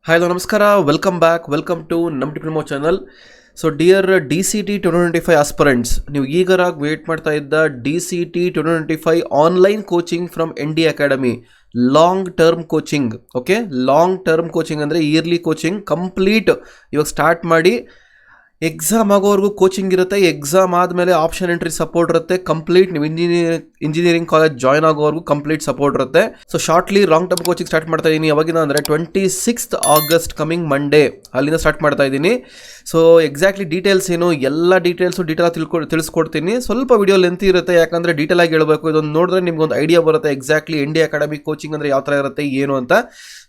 Hi, hello, namaskara. Welcome back. Welcome to ನಮ್ಮ diploma channel. So dear DCT 2025 aspirants, ನೀವು ಈಗರಾಗಿ wait ಮಾಡ್ತಾ ಇದ್ದ DCT 2025 online coaching from ND academy, long term coaching. Okay, long term coaching ಅಂದರೆ yearly coaching complete ಇವಾಗ start ಮಾಡಿ exam ಆಗೋವರೆಗೂ coaching ಇರುತ್ತೆ. Exam ಆದಮೇಲೆ ಆಪ್ಷನ್ ಎಂಟ್ರಿ ಸಪೋರ್ಟ್ ಇರುತ್ತೆ. ಕಂಪ್ಲೀಟ್ ನೀವು ಇಂಜಿನಿಯರಿಂಗ್ ಕಾಲೇಜ್ ಜಾಯ್ನ್ ಆಗೋವರೆಗೂ ಕಂಪ್ಲೀಟ್ ಸಪೋರ್ಟ್ ಇರುತ್ತೆ. So shortly long term coaching start ಮಾಡ್ತಾ ಇದ್ದೀನಿ. ಯಾವಾಗಿಂದ ಅಂದರೆ 26th August ಕಮಿಂಗ್ ಮಂಡೇ ಅಲ್ಲಿಂದ ಸ್ಟಾರ್ಟ್ ಮಾಡ್ತಾ ಇದ್ದೀನಿ. ಸೊ ಎಕ್ಸಾಕ್ಟ್ಲಿ ಡೀಟೇಲ್ಸ್ ಏನು, ಎಲ್ಲ ಡೀಟೇಲ್ ತಿಳಿಸ್ಕೊಡ್ತೀನಿ. ಸ್ವಲ್ಪ ವಿಡಿಯೋ ಲೆಂತ್ ಇರುತ್ತೆ, ಯಾಕಂದರೆ ಡೀಟೇಲ್ ಆಗಿ ಹೇಳಬೇಕು. ಇದೊಂದು ನೋಡಿದ್ರೆ ನಿಮ್ಗೆ ಒಂದು ಐಡಿಯಾ ಬರುತ್ತೆ ಎಕ್ಸಾಕ್ಟ್ಲಿ ND ಅಕಾಡೆಮಿ ಕೋಚಿಂಗ್ ಅಂದರೆ ಯಾವ ಥರ ಇರುತ್ತೆ ಏನು ಅಂತ.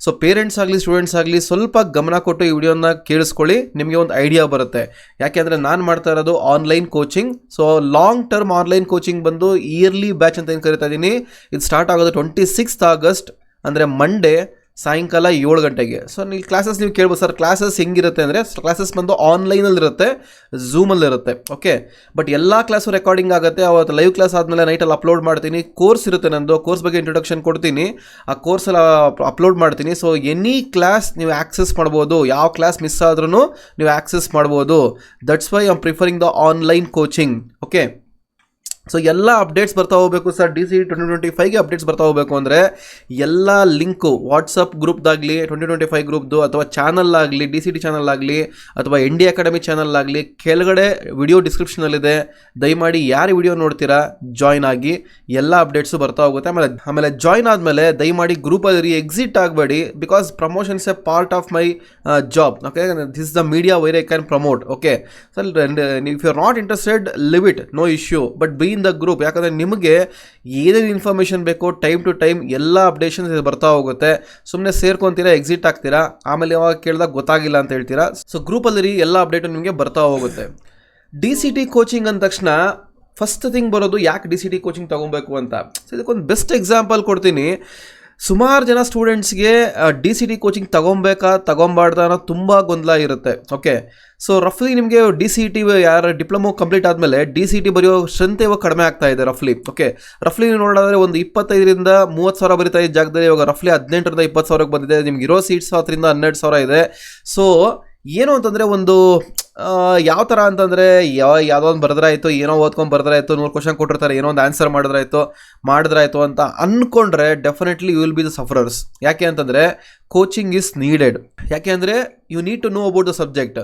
ಸೊ ಪೇರೆಂಟ್ಸ್ ಆಗಲಿ ಸ್ಟೂಡೆಂಟ್ಸ್ ಆಗಲಿ ಸ್ವಲ್ಪ ಗಮನ ಕೊಟ್ಟು ಈ ವಿಡಿಯೋನ ಕೇಳಿಸ್ಕೊಳ್ಳಿ, ನಿಮಗೆ ಒಂದು ಐಡಿಯಾ ಬರುತ್ತೆ. ಯಾಕೆಂದರೆ ನಾನು ಮಾಡ್ತಾ ಇರೋದು online coaching. So long term online coaching ಬಂದು ಇಯರ್ಲಿ ಬ್ಯಾಚ್ ಅಂತ ಏನು ಕರಿತಾ ಇದ್ದೀನಿ. ಇದು ಸ್ಟಾರ್ಟ್ ಆಗೋದು 26th August ಅಂದರೆ ಮಂಡೇ ಸಾಯಂಕಾಲ 7 ಗಂಟೆಗೆ. ಸೊ ನೀವು ಕ್ಲಾಸಸ್ ನೀವು ಕೇಳ್ಬೋದು, ಸರ್ ಕ್ಲಾಸಸ್ ಹೆಂಗಿರುತ್ತೆ ಅಂದರೆ, ಕ್ಲಾಸಸ್ ಬಂದು ಆನ್ಲೈನಲ್ಲಿರುತ್ತೆ, ಝೂಮಲ್ಲಿರುತ್ತೆ. ಓಕೆ, ಬಟ್ ಎಲ್ಲ ಕ್ಲಾಸು ರೆಕಾರ್ಡಿಂಗ್ ಆಗುತ್ತೆ. ಅವತ್ತು ಲೈವ್ ಕ್ಲಾಸ್ ಆದಮೇಲೆ ನೈಟಲ್ಲಿ ಅಪ್ಲೋಡ್ ಮಾಡ್ತೀನಿ. ಕೋರ್ಸ್ ಇರುತ್ತೆ ನಂದು, ಕೋರ್ಸ್ ಬಗ್ಗೆ ಇಂಟ್ರೊಡಕ್ಷನ್ ಕೊಡ್ತೀನಿ, ಆ ಕೋರ್ಸಲ್ಲಿ ಅಪ್ಲೋಡ್ ಮಾಡ್ತೀನಿ. ಸೊ ಎನಿ ಕ್ಲಾಸ್ ನೀವು ಆಕ್ಸೆಸ್ ಮಾಡ್ಬೋದು, ಯಾವ ಕ್ಲಾಸ್ ಮಿಸ್ ಆದ್ರೂ ನೀವು ಆಕ್ಸೆಸ್ ಮಾಡ್ಬೋದು. That's why I am preferring the online coaching. Okay, so ಎಲ್ಲ ಅಪ್ಡೇಟ್ಸ್ ಬರ್ತಾ ಹೋಗಬೇಕು ಸರ್. DCT 2025ಗೆ ಅಪ್ಡೇಟ್ಸ್ ಬರ್ತಾ ಹೋಗಬೇಕು ಅಂದರೆ ಎಲ್ಲ ಲಿಂಕು ವಾಟ್ಸಪ್ ಗ್ರೂಪ್ದಾಗಲಿ 2025 ಗ್ರೂಪ್ದು, ಅಥವಾ ಚಾನಲ್ ಆಗಲಿ DCT ಚಾನಲ್ ಆಗಲಿ, ಅಥವಾ ND ಅಕಾಡೆಮಿ ಚಾನಲ್ ಆಗಲಿ, ಕೆಳಗಡೆ ವಿಡಿಯೋ ಡಿಸ್ಕ್ರಿಪ್ಷನಲ್ಲಿದೆ. ದಯಮಾಡಿ ಯಾರು ವಿಡಿಯೋ ನೋಡ್ತೀರಾ ಜಾಯ್ನ್ ಆಗಿ, ಎಲ್ಲ ಅಪ್ಡೇಟ್ಸು ಬರ್ತಾ ಹೋಗುತ್ತೆ. ಆಮೇಲೆ ಜಾಯ್ನ್ ಆದಮೇಲೆ ದಯಮಾಡಿ ಗ್ರೂಪಲ್ಲಿ ಎಕ್ಸಿಟ್ ಆಗಬೇಡಿ, because promotions a part of my job. Okay, this is the media where I can promote. Okay, so if you are not interested leave it, no issue, but be the group. ಯಾಕಂದರೆ ನಿಮಗೆ ಏನೇನು information ಬೇಕೋ time to time ಎಲ್ಲ updations ಬರ್ತಾ ಹೋಗುತ್ತೆ. ಸುಮ್ಮನೆ ಸೇರ್ಕೊಂತೀರಾ, exit ಆಗ್ತೀರಾ, ಆಮೇಲೆ ಯಾವಾಗ ಕೇಳಿದಾಗ ಗೊತ್ತಾಗಿಲ್ಲ ಅಂತ ಹೇಳ್ತೀರಾ. ಸೊ ಗ್ರೂಪಲ್ಲಿ ಎಲ್ಲ ಅಪ್ಡೇಟು ನಿಮಗೆ ಬರ್ತಾ ಹೋಗುತ್ತೆ. DCT ಕೋಚಿಂಗ್ ಅಂದ ತಕ್ಷಣ ಫಸ್ಟ್ ಥಿಂಗ್ ಬರೋದು ಯಾಕೆ DCT ಕೋಚಿಂಗ್ ತೊಗೊಬೇಕು ಅಂತ. ಸೊ ಇದಕ್ಕೊಂದು ಬೆಸ್ಟ್ ಎಕ್ಸಾಂಪಲ್ ಕೊಡ್ತೀನಿ. ಸುಮಾರು ಜನ ಸ್ಟೂಡೆಂಟ್ಸ್ಗೆ DCT ಕೋಚಿಂಗ್ ತಗೊಬಾರ್ದ ಅನ್ನೋ ತುಂಬ ಗೊಂದಲ ಇರುತ್ತೆ. ಓಕೆ, ಸೊ ರಫ್ಲಿ ನಿಮಗೆ DCT ಯಾರು ಡಿಪ್ಲೊಮೊ ಕಂಪ್ಲೀಟ್ ಆದಮೇಲೆ DCT ಬರೆಯೋ ಸ್ಟ್ರೆಂತ್ ಇವಾಗ ಕಡಿಮೆ ಆಗ್ತಾ ಇದೆ ರಫ್ಲಿ. ಓಕೆ, ರಫ್ಲಿ ನೀವು ನೋಡೋದಾದ್ರೆ ಒಂದು 25ರಿಂದ 30,000 ಬರೀತಾ ಇದ್ದ ಜಾಗದಲ್ಲಿ ಇವಾಗ ರಫ್ಲಿ 18ರಿಂದ 20,000ಕ್ಕೆ ಬಂದಿದೆ. ನಿಮ್ಗೆ ಇರೋ ಸೀಟ್ಸ್ 10ರಿಂದ 12,000 ಇದೆ. ಸೊ ಏನು ಅಂತಂದರೆ ಒಂದು ಯಾವ ಥರ ಅಂತಂದರೆ ಯಾವುದೋ ಒಂದು ಬರೆದ್ರಾಯ್ತು, ಏನೋ ಓದ್ಕೊಂಡು ಬರೆದ್ರಾಯ್ತು, 100 ಕ್ವಶನ್ ಕೊಟ್ಟಿರ್ತಾರೆ, ಏನೋ ಒಂದು ಆನ್ಸರ್ ಮಾಡಿದ್ರಾಯ್ತು ಅಂತ ಅಂದ್ಕೊಂಡ್ರೆ definitely you will be the sufferers. ಯಾಕೆ ಅಂತಂದರೆ ಕೋಚಿಂಗ್ ಈಸ್ ನೀಡೆಡ್. ಯಾಕೆ ಅಂದರೆ you need to know about the subject.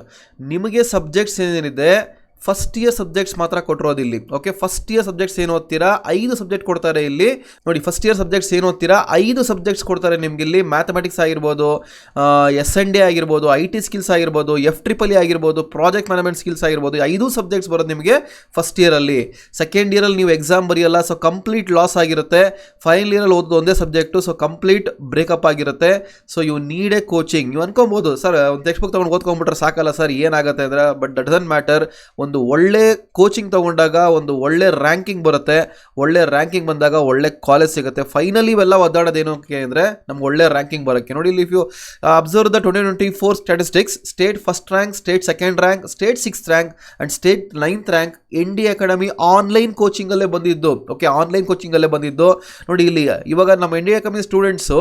ನಿಮಗೆ ಸಬ್ಜೆಕ್ಟ್ಸ್ ಏನೇನಿದೆ ಫಸ್ಟ್ ಇಯರ್ ಸಬ್ಜೆಕ್ಟ್ಸ್ ಮಾತ್ರ ಕೊಟ್ಟಿರೋದಿಲ್ಲಿ. ಓಕೆ, ಫಸ್ಟ್ ಇಯರ್ ಸಬ್ಜೆಕ್ಟ್ಸ್ ಏನು ಓದ್ತೀರಾ 5 ಸಬ್ಜೆಕ್ಟ್ ಕೊಡ್ತಾರೆ ಇಲ್ಲಿ. ನೋಡಿ, ಫಸ್ಟ್ ಇಯರ್ ಸಬ್ಜೆಕ್ಟ್ಸ್ ಏನು ಓದ್ತೀರಾ 5 ಸಬ್ಜೆಕ್ಟ್ಸ್ ಕೊಡ್ತಾರೆ ನಿಮ್ಗೆ ಇಲ್ಲಿ. ಮ್ಯಾಥಮೆಟಿಕ್ಸ್ ಆಗಿರ್ಬೋದು, SND ಆಗಿರ್ಬೋದು, IT ಸ್ಕಿಲ್ಸ್ ಆಗಿರ್ಬೋದು, FEEE ಆಗಿರ್ಬೋದು, ಪ್ರಾಜೆಕ್ಟ್ ಮ್ಯಾನೇಜ್ಮೆಂಟ್ ಸ್ಕಿಲ್ಸ್ ಆಗಿರ್ಬೋದು, 5 ಸಬ್ಜೆಕ್ಟ್ಸ್ ಬರೋದು ನಿಮಗೆ ಫಸ್ಟ್ ಇಯರಲ್ಲಿ. ಸೆಕೆಂಡ್ ಇಯರಲ್ಲಿ ನೀವು ಎಕ್ಸಾಮ್ ಬರೆಯಲ್ಲ, ಸೊ ಕಂಪ್ಲೀಟ್ ಲಾಸ್ ಆಗಿರುತ್ತೆ. ಫೈನಲ್ ಇಯರಲ್ಲಿ ಓದೋದು ಒಂದೇ ಸಬ್ಜೆಕ್ಟು, ಸೊ ಕಂಪ್ಲೀಟ್ ಬ್ರೇಕಪ್ ಆಗಿರುತ್ತೆ. So you need a coaching. ನೀವು ಅನ್ಕೊಬೋದು, ಸರ್ ಒಂದು ಟೆಕ್ಸ್ಟ್ ಬುಕ್ ತೊಗೊಂಡು ಓದ್ಕೊಂಡ್ಬಿಟ್ರೆ ಸಾಕಲ್ಲ ಸರ್, ಏನಾಗುತ್ತೆ ಅಂದರೆ, ಬಟ್ ದಟ್ ಡಸಂಟ್ ಮ್ಯಾಟರ್. ಒಂದು ಒಳ್ಳೆ ಕೋಚಿಂಗ್ ತಗೊಂಡಾಗ ಒಂದು ಒಳ್ಳೆ ರ್ಯಾಂಕಿಂಗ್ ಬರುತ್ತೆ. ಒಳ್ಳೆ ರ್ಯಾಂಕಿಂಗ್ ಬಂದಾಗ ಒಳ್ಳೆ ಕಾಲೇಜ್ ಸಿಗುತ್ತೆ. ಫೈನಲಿ ಇವೆಲ್ಲ ಒದ್ದಾಡೋದೇನಕ್ಕೆ ಅಂದರೆ ನಮ್ಗೆ ಒಳ್ಳೆ ರ್ಯಾಂಕಿಂಗ್ ಬರೋಕ್ಕೆ. ನೋಡಿ, if you observe the 2024 statistics, state first rank, state second rank, state 6th rank and state 9th rank ND academy online ಕೋಚಿಂಗಲ್ಲೇ ಬಂದಿದ್ದು. ಓಕೆ, ಆನ್ಲೈನ್ ಕೋಚಿಂಗಲ್ಲೇ ಬಂದಿದ್ದು. ನೋಡಿ, ಇಲ್ಲಿ ಇವಾಗ ನಮ್ಮ ND academy students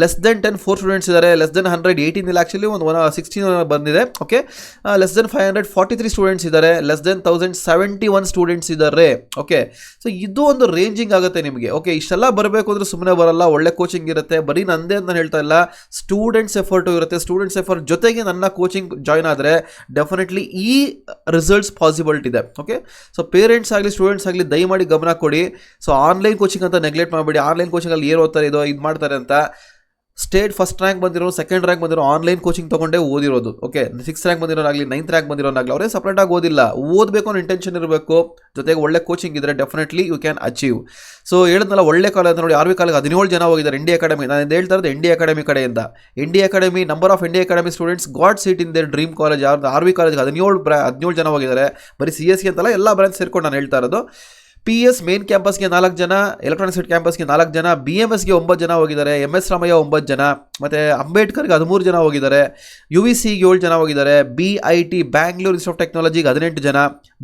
less than 10 4 students ಇದ್ದಾರೆ. ಲೆಸ್ ದೆನ್ 100 18 ಇಲ್ಲ, ಆ್ಯಕ್ಚುಲಿ ಒಂದು 16 ಬಂದಿದೆ. ಓಕೆ, ಲೆಸ್ ದೆನ್ 543 ಸ್ಟೂಡೆಂಟ್ಸ್ ಇದ್ದಾರೆ. ಲೆಸ್ ದೆನ್ 1071 ಸ್ಟೂಡೆಂಟ್ಸ್ ಇದ್ದಾರೆ. ಓಕೆ, ಸೊ ಇದು ಒಂದು ರೇಂಜಿಂಗ್ ಆಗುತ್ತೆ ನಿಮಗೆ. ಓಕೆ, ಇಷ್ಟೆಲ್ಲ ಬರಬೇಕು ಅಂದರೆ ಸುಮ್ಮನೆ ಬರಲ್ಲ, ಒಳ್ಳೆ ಕೋಚಿಂಗ್ ಇರುತ್ತೆ. ಬರೀ ನಂದೇ ಅಂತ ನಾನು ಹೇಳ್ತಾ ಇಲ್ಲ, ಸ್ಟೂಡೆಂಟ್ಸ್ ಎಫರ್ಟು ಇರುತ್ತೆ. ಸ್ಟೂಡೆಂಟ್ಸ್ ಎಫರ್ಟ್ ಜೊತೆಗೆ ನನ್ನ ಕೋಚಿಂಗ್ ಜಾಯ್ನ್ ಆದರೆ ಡೆಫಿನೆಟ್ಲಿ ಈ ರಿಸಲ್ಟ್ಸ್ ಪಾಸಿಬಿಲಿಟಿ ಇದೆ. ಓಕೆ, ಸೊ ಪೇರೆಂಟ್ಸ್ ಆಗಲಿ ಸ್ಟೂಡೆಂಟ್ಸ್ ಆಗಲಿ ದಯಮಾಡಿ ಗಮನ ಕೊಡಿ. ಸೊ ಆನ್ಲೈನ್ ಕೋಚಿಂಗ್ ಅಂತ ನೆಗ್ಲೆಕ್ಟ್ ಮಾಡಬೇಡಿ. ಆನ್ಲೈನ್ ಕೋಚಿಂಗಲ್ಲಿ ಏನು ಓದ್ತಾರೆ ಇದು ಮಾಡ್ತಾರೆ ಅಂತ. ಸ್ಟೇಟ್ ಫಸ್ಟ್ ರ್ಯಾಂಕ್ ಬಂದಿರೋ, ಸೆಕೆಂಡ್ ರ್ಯಾಂಕ್ ಬಂದಿರೋ ಆನ್ಲೈನ್ ಕೋಚಿಂಗ್ ತೊಗೊಂಡೇ ಓದಿರೋದು. ಓಕೆ, 6th ರ್ಯಾಂಕ್ ಬಂದಿರೋನಾಗಲಿ 9th ರ್ಯಾಂಕ್ ಬಂದಿರೋನಾಗಲಿ ಅವರೇ ಸಪ್ರೇಟಾಗಿ ಓದಿಲ್ಲ. ಓದಬೇಕು ಅನ್ನೋ ಇಂಟೆನ್ಷನ್ ಇರಬೇಕು, ಜೊತೆಗೆ ಒಳ್ಳೆ ಕೋಚಿಂಗ್ ಇದ್ದರೆ definitely you can achieve. So ಹೇಳಿದ್ನಲ್ಲ, ಒಳ್ಳೆ ಕಾಲೇಜ್ ನೋಡಿ, RV ಕಾಲೇಜ್ 17 ಜನ ಹೋಗಿದ್ದಾರೆ ND ಅಕಾಡೆಮಿ. ನಾನು ಹೇಳ್ತಾ ಇರೋದು ND ಅಕಾಡೆಮಿ ಕಡೆಯಿಂದ. ND academy number of ND academy students got seat in their dream college. RV ಕಾಲೇಜ್ಗೆ 17 ಜನ ಹೋಗಿದ್ದಾರೆ. ಬರೀ CSE ಅಂತಲ್ಲ, ಎಲ್ಲ ಬ್ರಾಂಚ್ ಸೇರ್ಕೊಂಡು ನಾನು ಹೇಳ್ತಾ ಇರೋದು. PS ಮೇನ್ ಕ್ಯಾಂಪಸ್ಗೆ 4 ಜನ, ಎಲೆಕ್ಟ್ರಾನಿಕ್ಸ್ ಕ್ಯಾಂಪಸ್ಗೆ 4 ಜನ, BMSಗೆ 9 ಜನ ಹೋಗಿದ್ದಾರೆ, MS ರಾಮಯ್ಯ 9 ಜನ, ಮತ್ತು ಅಂಬೇಡ್ಕರ್ಗೆ 13 ಜನ ಹೋಗಿದ್ದಾರೆ, UVCಗೆ 7 ಜನ ಹೋಗಿದ್ದಾರೆ, BIT ಬ್ಯಾಂಗ್ಳೂರ್ ಇನ್ಸ್ಟಿಟ್ಯೂಟ್ ಆಫ್ ಟೆಕ್ನಾಲಜಿಗೆ 18 ಜನ,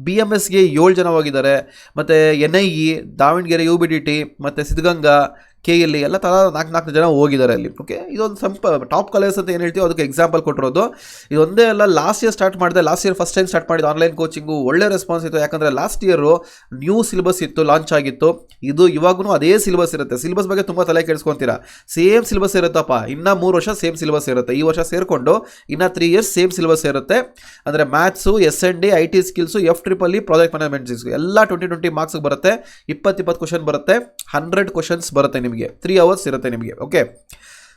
BMSಗೆ 7 ಜನ ಹೋಗಿದ್ದಾರೆ, ಮತ್ತು NIE ದಾವಣಗೆರೆ UBDT ಮತ್ತು ಸಿದ್ಧಗಂಗಾ KLE ಎಲ್ಲ ತಲಾ 4 ಜನ ಹೋಗಿದ್ದಾರೆ ಅಲ್ಲಿ. ಓಕೆ, ಇದೊಂದು ಟಾಪ್ ಕಾಲೇಜಸ್ ಅಂತ ಏನು ಹೇಳ್ತೀವಿ ಅದಕ್ಕೆ ಎಕ್ಸಾಂಪಲ್ ಕೊಟ್ಟಿರೋದು. ಇದೊಂದೇ ಅಲ್ಲ, ಲಾಸ್ಟ್ ಇಯರ್ ಸ್ಟಾರ್ಟ್ ಮಾಡಿದೆ, last year first time start ಮಾಡಿದ್ದು ಆನ್ಲೈನ್ ಕೋಚಿಂಗು. ಒಳ್ಳೆ ರೆಸ್ಪಾನ್ಸ್ ಇತ್ತು, ಯಾಕಂದರೆ ಲಾಸ್ಟ್ ಇಯರು ನ್ಯೂ ಸಿಲೆಬಸ್ ಇತ್ತು, ಲಾಂಚ್ ಆಗಿತ್ತು. ಇದು ಇವಾಗೂ ಅದೇ ಸಿಲೆಬಸ್ ಇರುತ್ತೆ. ಸಿಲೆಬಸ್ ಬಗ್ಗೆ ತುಂಬ ತಲೆ ಕೆಡಿಸ್ಕೊತೀರಾ, ಸೇಮ್ ಸಿಲೆಬಸ್ ಇರುತ್ತಪ್ಪ. ಇನ್ನೂ 3 ವರ್ಷ ಸೇಮ್ ಸಿಲೆಬಸ್ ಇರುತ್ತೆ. ಈ ವರ್ಷ ಸೇರಿಕೊಂಡು ಇನ್ನೂ 3 ಇಯರ್ಸ್ ಸೇಮ್ ಸಿಲೆಬಸ್ ಇರುತ್ತೆ. ಅಂದರೆ maths, SND, IT skills, FEE, project management ಎಲ್ಲ 20 ಮಾರ್ಕ್ಸ್ಗೆ ಬರುತ್ತೆ. 20 ಕ್ವಶನ್ ಬರುತ್ತೆ, 100 ಕ್ವಶನ್ಸ್ ಬರುತ್ತೆ ನಿಮಗೆ. 3 ಅವರ್ಸ್ ಇರುತ್ತೆ ನಿಮಗೆ. Okay,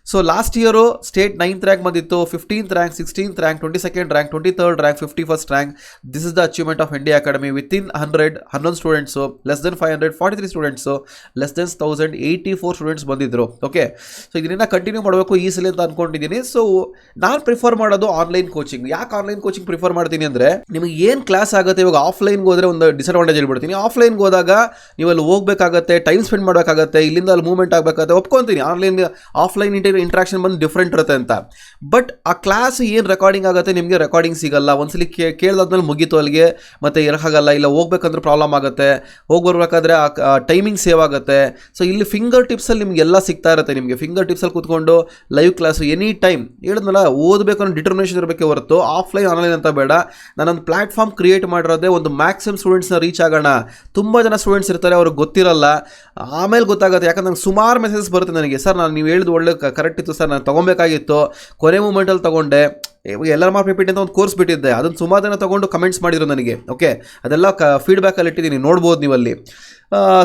so last year state 9th rank ಬಂದಿತ್ತು, 15th rank, 16th rank, 22nd rank, 23rd rank, 51st rank. This is the achievement of India academy. Within 11 students, less than 500, 43 students, less than 1000, 84 students ಬಂದಿದ್ದರು. Okay, so ಇದನ್ನ continue ಮಾಡಬೇಕು ಈ ಸಲ ಅಂತ ಅಂದ್ಕೊಂಡಿದ್ದೀನಿ. So ನಾನು prefer ಮಾಡೋದು ಆನ್ಲೈನ್ ಕೋಚಿಂಗ್. ಯಾಕೆ ಆನ್ಲೈನ್ ಕೋಚಿಂಗ್ ಪ್ರಿಫರ್ ಮಾಡ್ತೀನಿ ಅಂದರೆ, ನಿಮಗೆ ಏನು ಕ್ಲಾಸ್ ಆಗುತ್ತೆ ಇವಾಗ ಆಫ್ಲೈನ್ಗೆ ಹೋದರೆ ಒಂದು ಡಿಸಡ್ವಾಂಟೇಜ್ ಹೇಳ್ಬಿಡ್ತೀನಿ. ಆಫ್ಲೈನ್ಗೆ ಹೋದಾಗ ನೀವು ಅಲ್ಲಿ ಹೋಗಬೇಕಾಗತ್ತೆ, ಟೈಮ್ ಸ್ಪೆಂಡ್ ಮಾಡಬೇಕಾಗತ್ತೆ, ಇಲ್ಲಿಂದ ಅಲ್ಲಿ ಮೂವ್ಮೆಂಟ್ ಆಗಬೇಕಾಗತ್ತೆ. ಒಪ್ಕೊತೀನಿ, ಆಫ್ಲೈನ್ ಇಂಟ್ರಾಕ್ಷನ್ ಬಂದು ಡಿಫ್ರೆಂಟ್ ಇರುತ್ತೆ ಅಂತ. ಬಟ್ ಆ ಕ್ಲಾಸ್ ಏನು ರೆಕಾರ್ಡಿಂಗ್ ಆಗುತ್ತೆ, ನಿಮಗೆ ರೆಕಾರ್ಡಿಂಗ್ ಸಿಗಲ್ಲ. ಒಂದ್ಸಲಿ ಕೇಳಿದಾದ್ಮೇಲೆ ಮುಗೀತು ಅಲ್ಲಿಗೆ, ಮತ್ತೆ ಇರೋಕ್ಕಾಗಲ್ಲ. ಇಲ್ಲ ಹೋಗ್ಬೇಕಂದ್ರೆ ಪ್ರಾಬ್ಲಮ್ ಆಗುತ್ತೆ, ಹೋಗಿ ಬರ್ಬೇಕಾದ್ರೆ ಆ ಟೈಮಿಂಗ್ ಸೇವ್ ಆಗುತ್ತೆ. ಸೊ ಇಲ್ಲಿ ಫಿಂಗರ್ ಟಿಪ್ಸಲ್ಲಿ ನಿಮಗೆಲ್ಲ ಸಿಗ್ತಾ ಇರುತ್ತೆ. ನಿಮಗೆ ಫಿಂಗರ್ ಟಿಪ್ಸಲ್ಲಿ ಕೂತ್ಕೊಂಡು ಲೈವ್ ಕ್ಲಾಸು ಎನಿ ಟೈಮ್. ಹೇಳಿದ್ನಲ್ಲ, ಓದಬೇಕು ಅನ್ನೋ ಡಿಟರ್ಮಿನೇಷನ್ ಇರಬೇಕೆ ಹೊರತು ಆಫ್ಲೈನ್ ಆನ್ಲೈನ್ ಅಂತ ಬೇಡ. ನಾನೊಂದು ಪ್ಲಾಟ್ಫಾರ್ಮ್ ಕ್ರಿಯೇಟ್ ಮಾಡಿರೋದೇ ಒಂದು ಮ್ಯಾಕ್ಸಿಮಮ್ ಸ್ಟೂಡೆಂಟ್ಸ್ನ ರೀಚ್ ಆಗೋಣ. ತುಂಬ ಜನ ಸ್ಟೂಡೆಂಟ್ಸ್ ಇರ್ತಾರೆ, ಅವ್ರಿಗೆ ಗೊತ್ತಿರಲ್ಲ, ಆಮೇಲೆ ಗೊತ್ತಾಗುತ್ತೆ. ಯಾಕಂದ್ರೆ ನಂಗೆ ಸುಮಾರು ಮೆಸೇಜಸ್ ಬರುತ್ತೆ ನನಗೆ, ಸರ್ ನಾನು ನೀವು ಹೇಳಿದ್ದು ಒಳ್ಳೆ ಕರೆಕ್ಟ್ ಇತ್ತು ಸರ್, ನಾನು ತೊಗೊಬೇಕಾಗಿತ್ತು, ಕೊನೆ ಮೂಮೆಂಟಲ್ಲಿ ತೊಗೊಂಡೆ. ಎಲ್ಲರ ಮಾರ್ಕ್ ರಿಪೀಟ್ ಅಂತ ಒಂದು ಕೋರ್ಸ್ ಬಿಟ್ಟಿದ್ದೆ, ಅದನ್ನು ಸುಮಾರು ಜನ ತೊಗೊಂಡು ಕಮೆಂಟ್ಸ್ ಮಾಡಿದ್ರು ನನಗೆ. ಓಕೆ, ಅದೆಲ್ಲ ಫೀಡ್ಬ್ಯಾಕಲ್ಲಿ ಇಟ್ಟಿದ್ದೀನಿ, ನೋಡ್ಬೋದು ನೀವಲ್ಲಿ.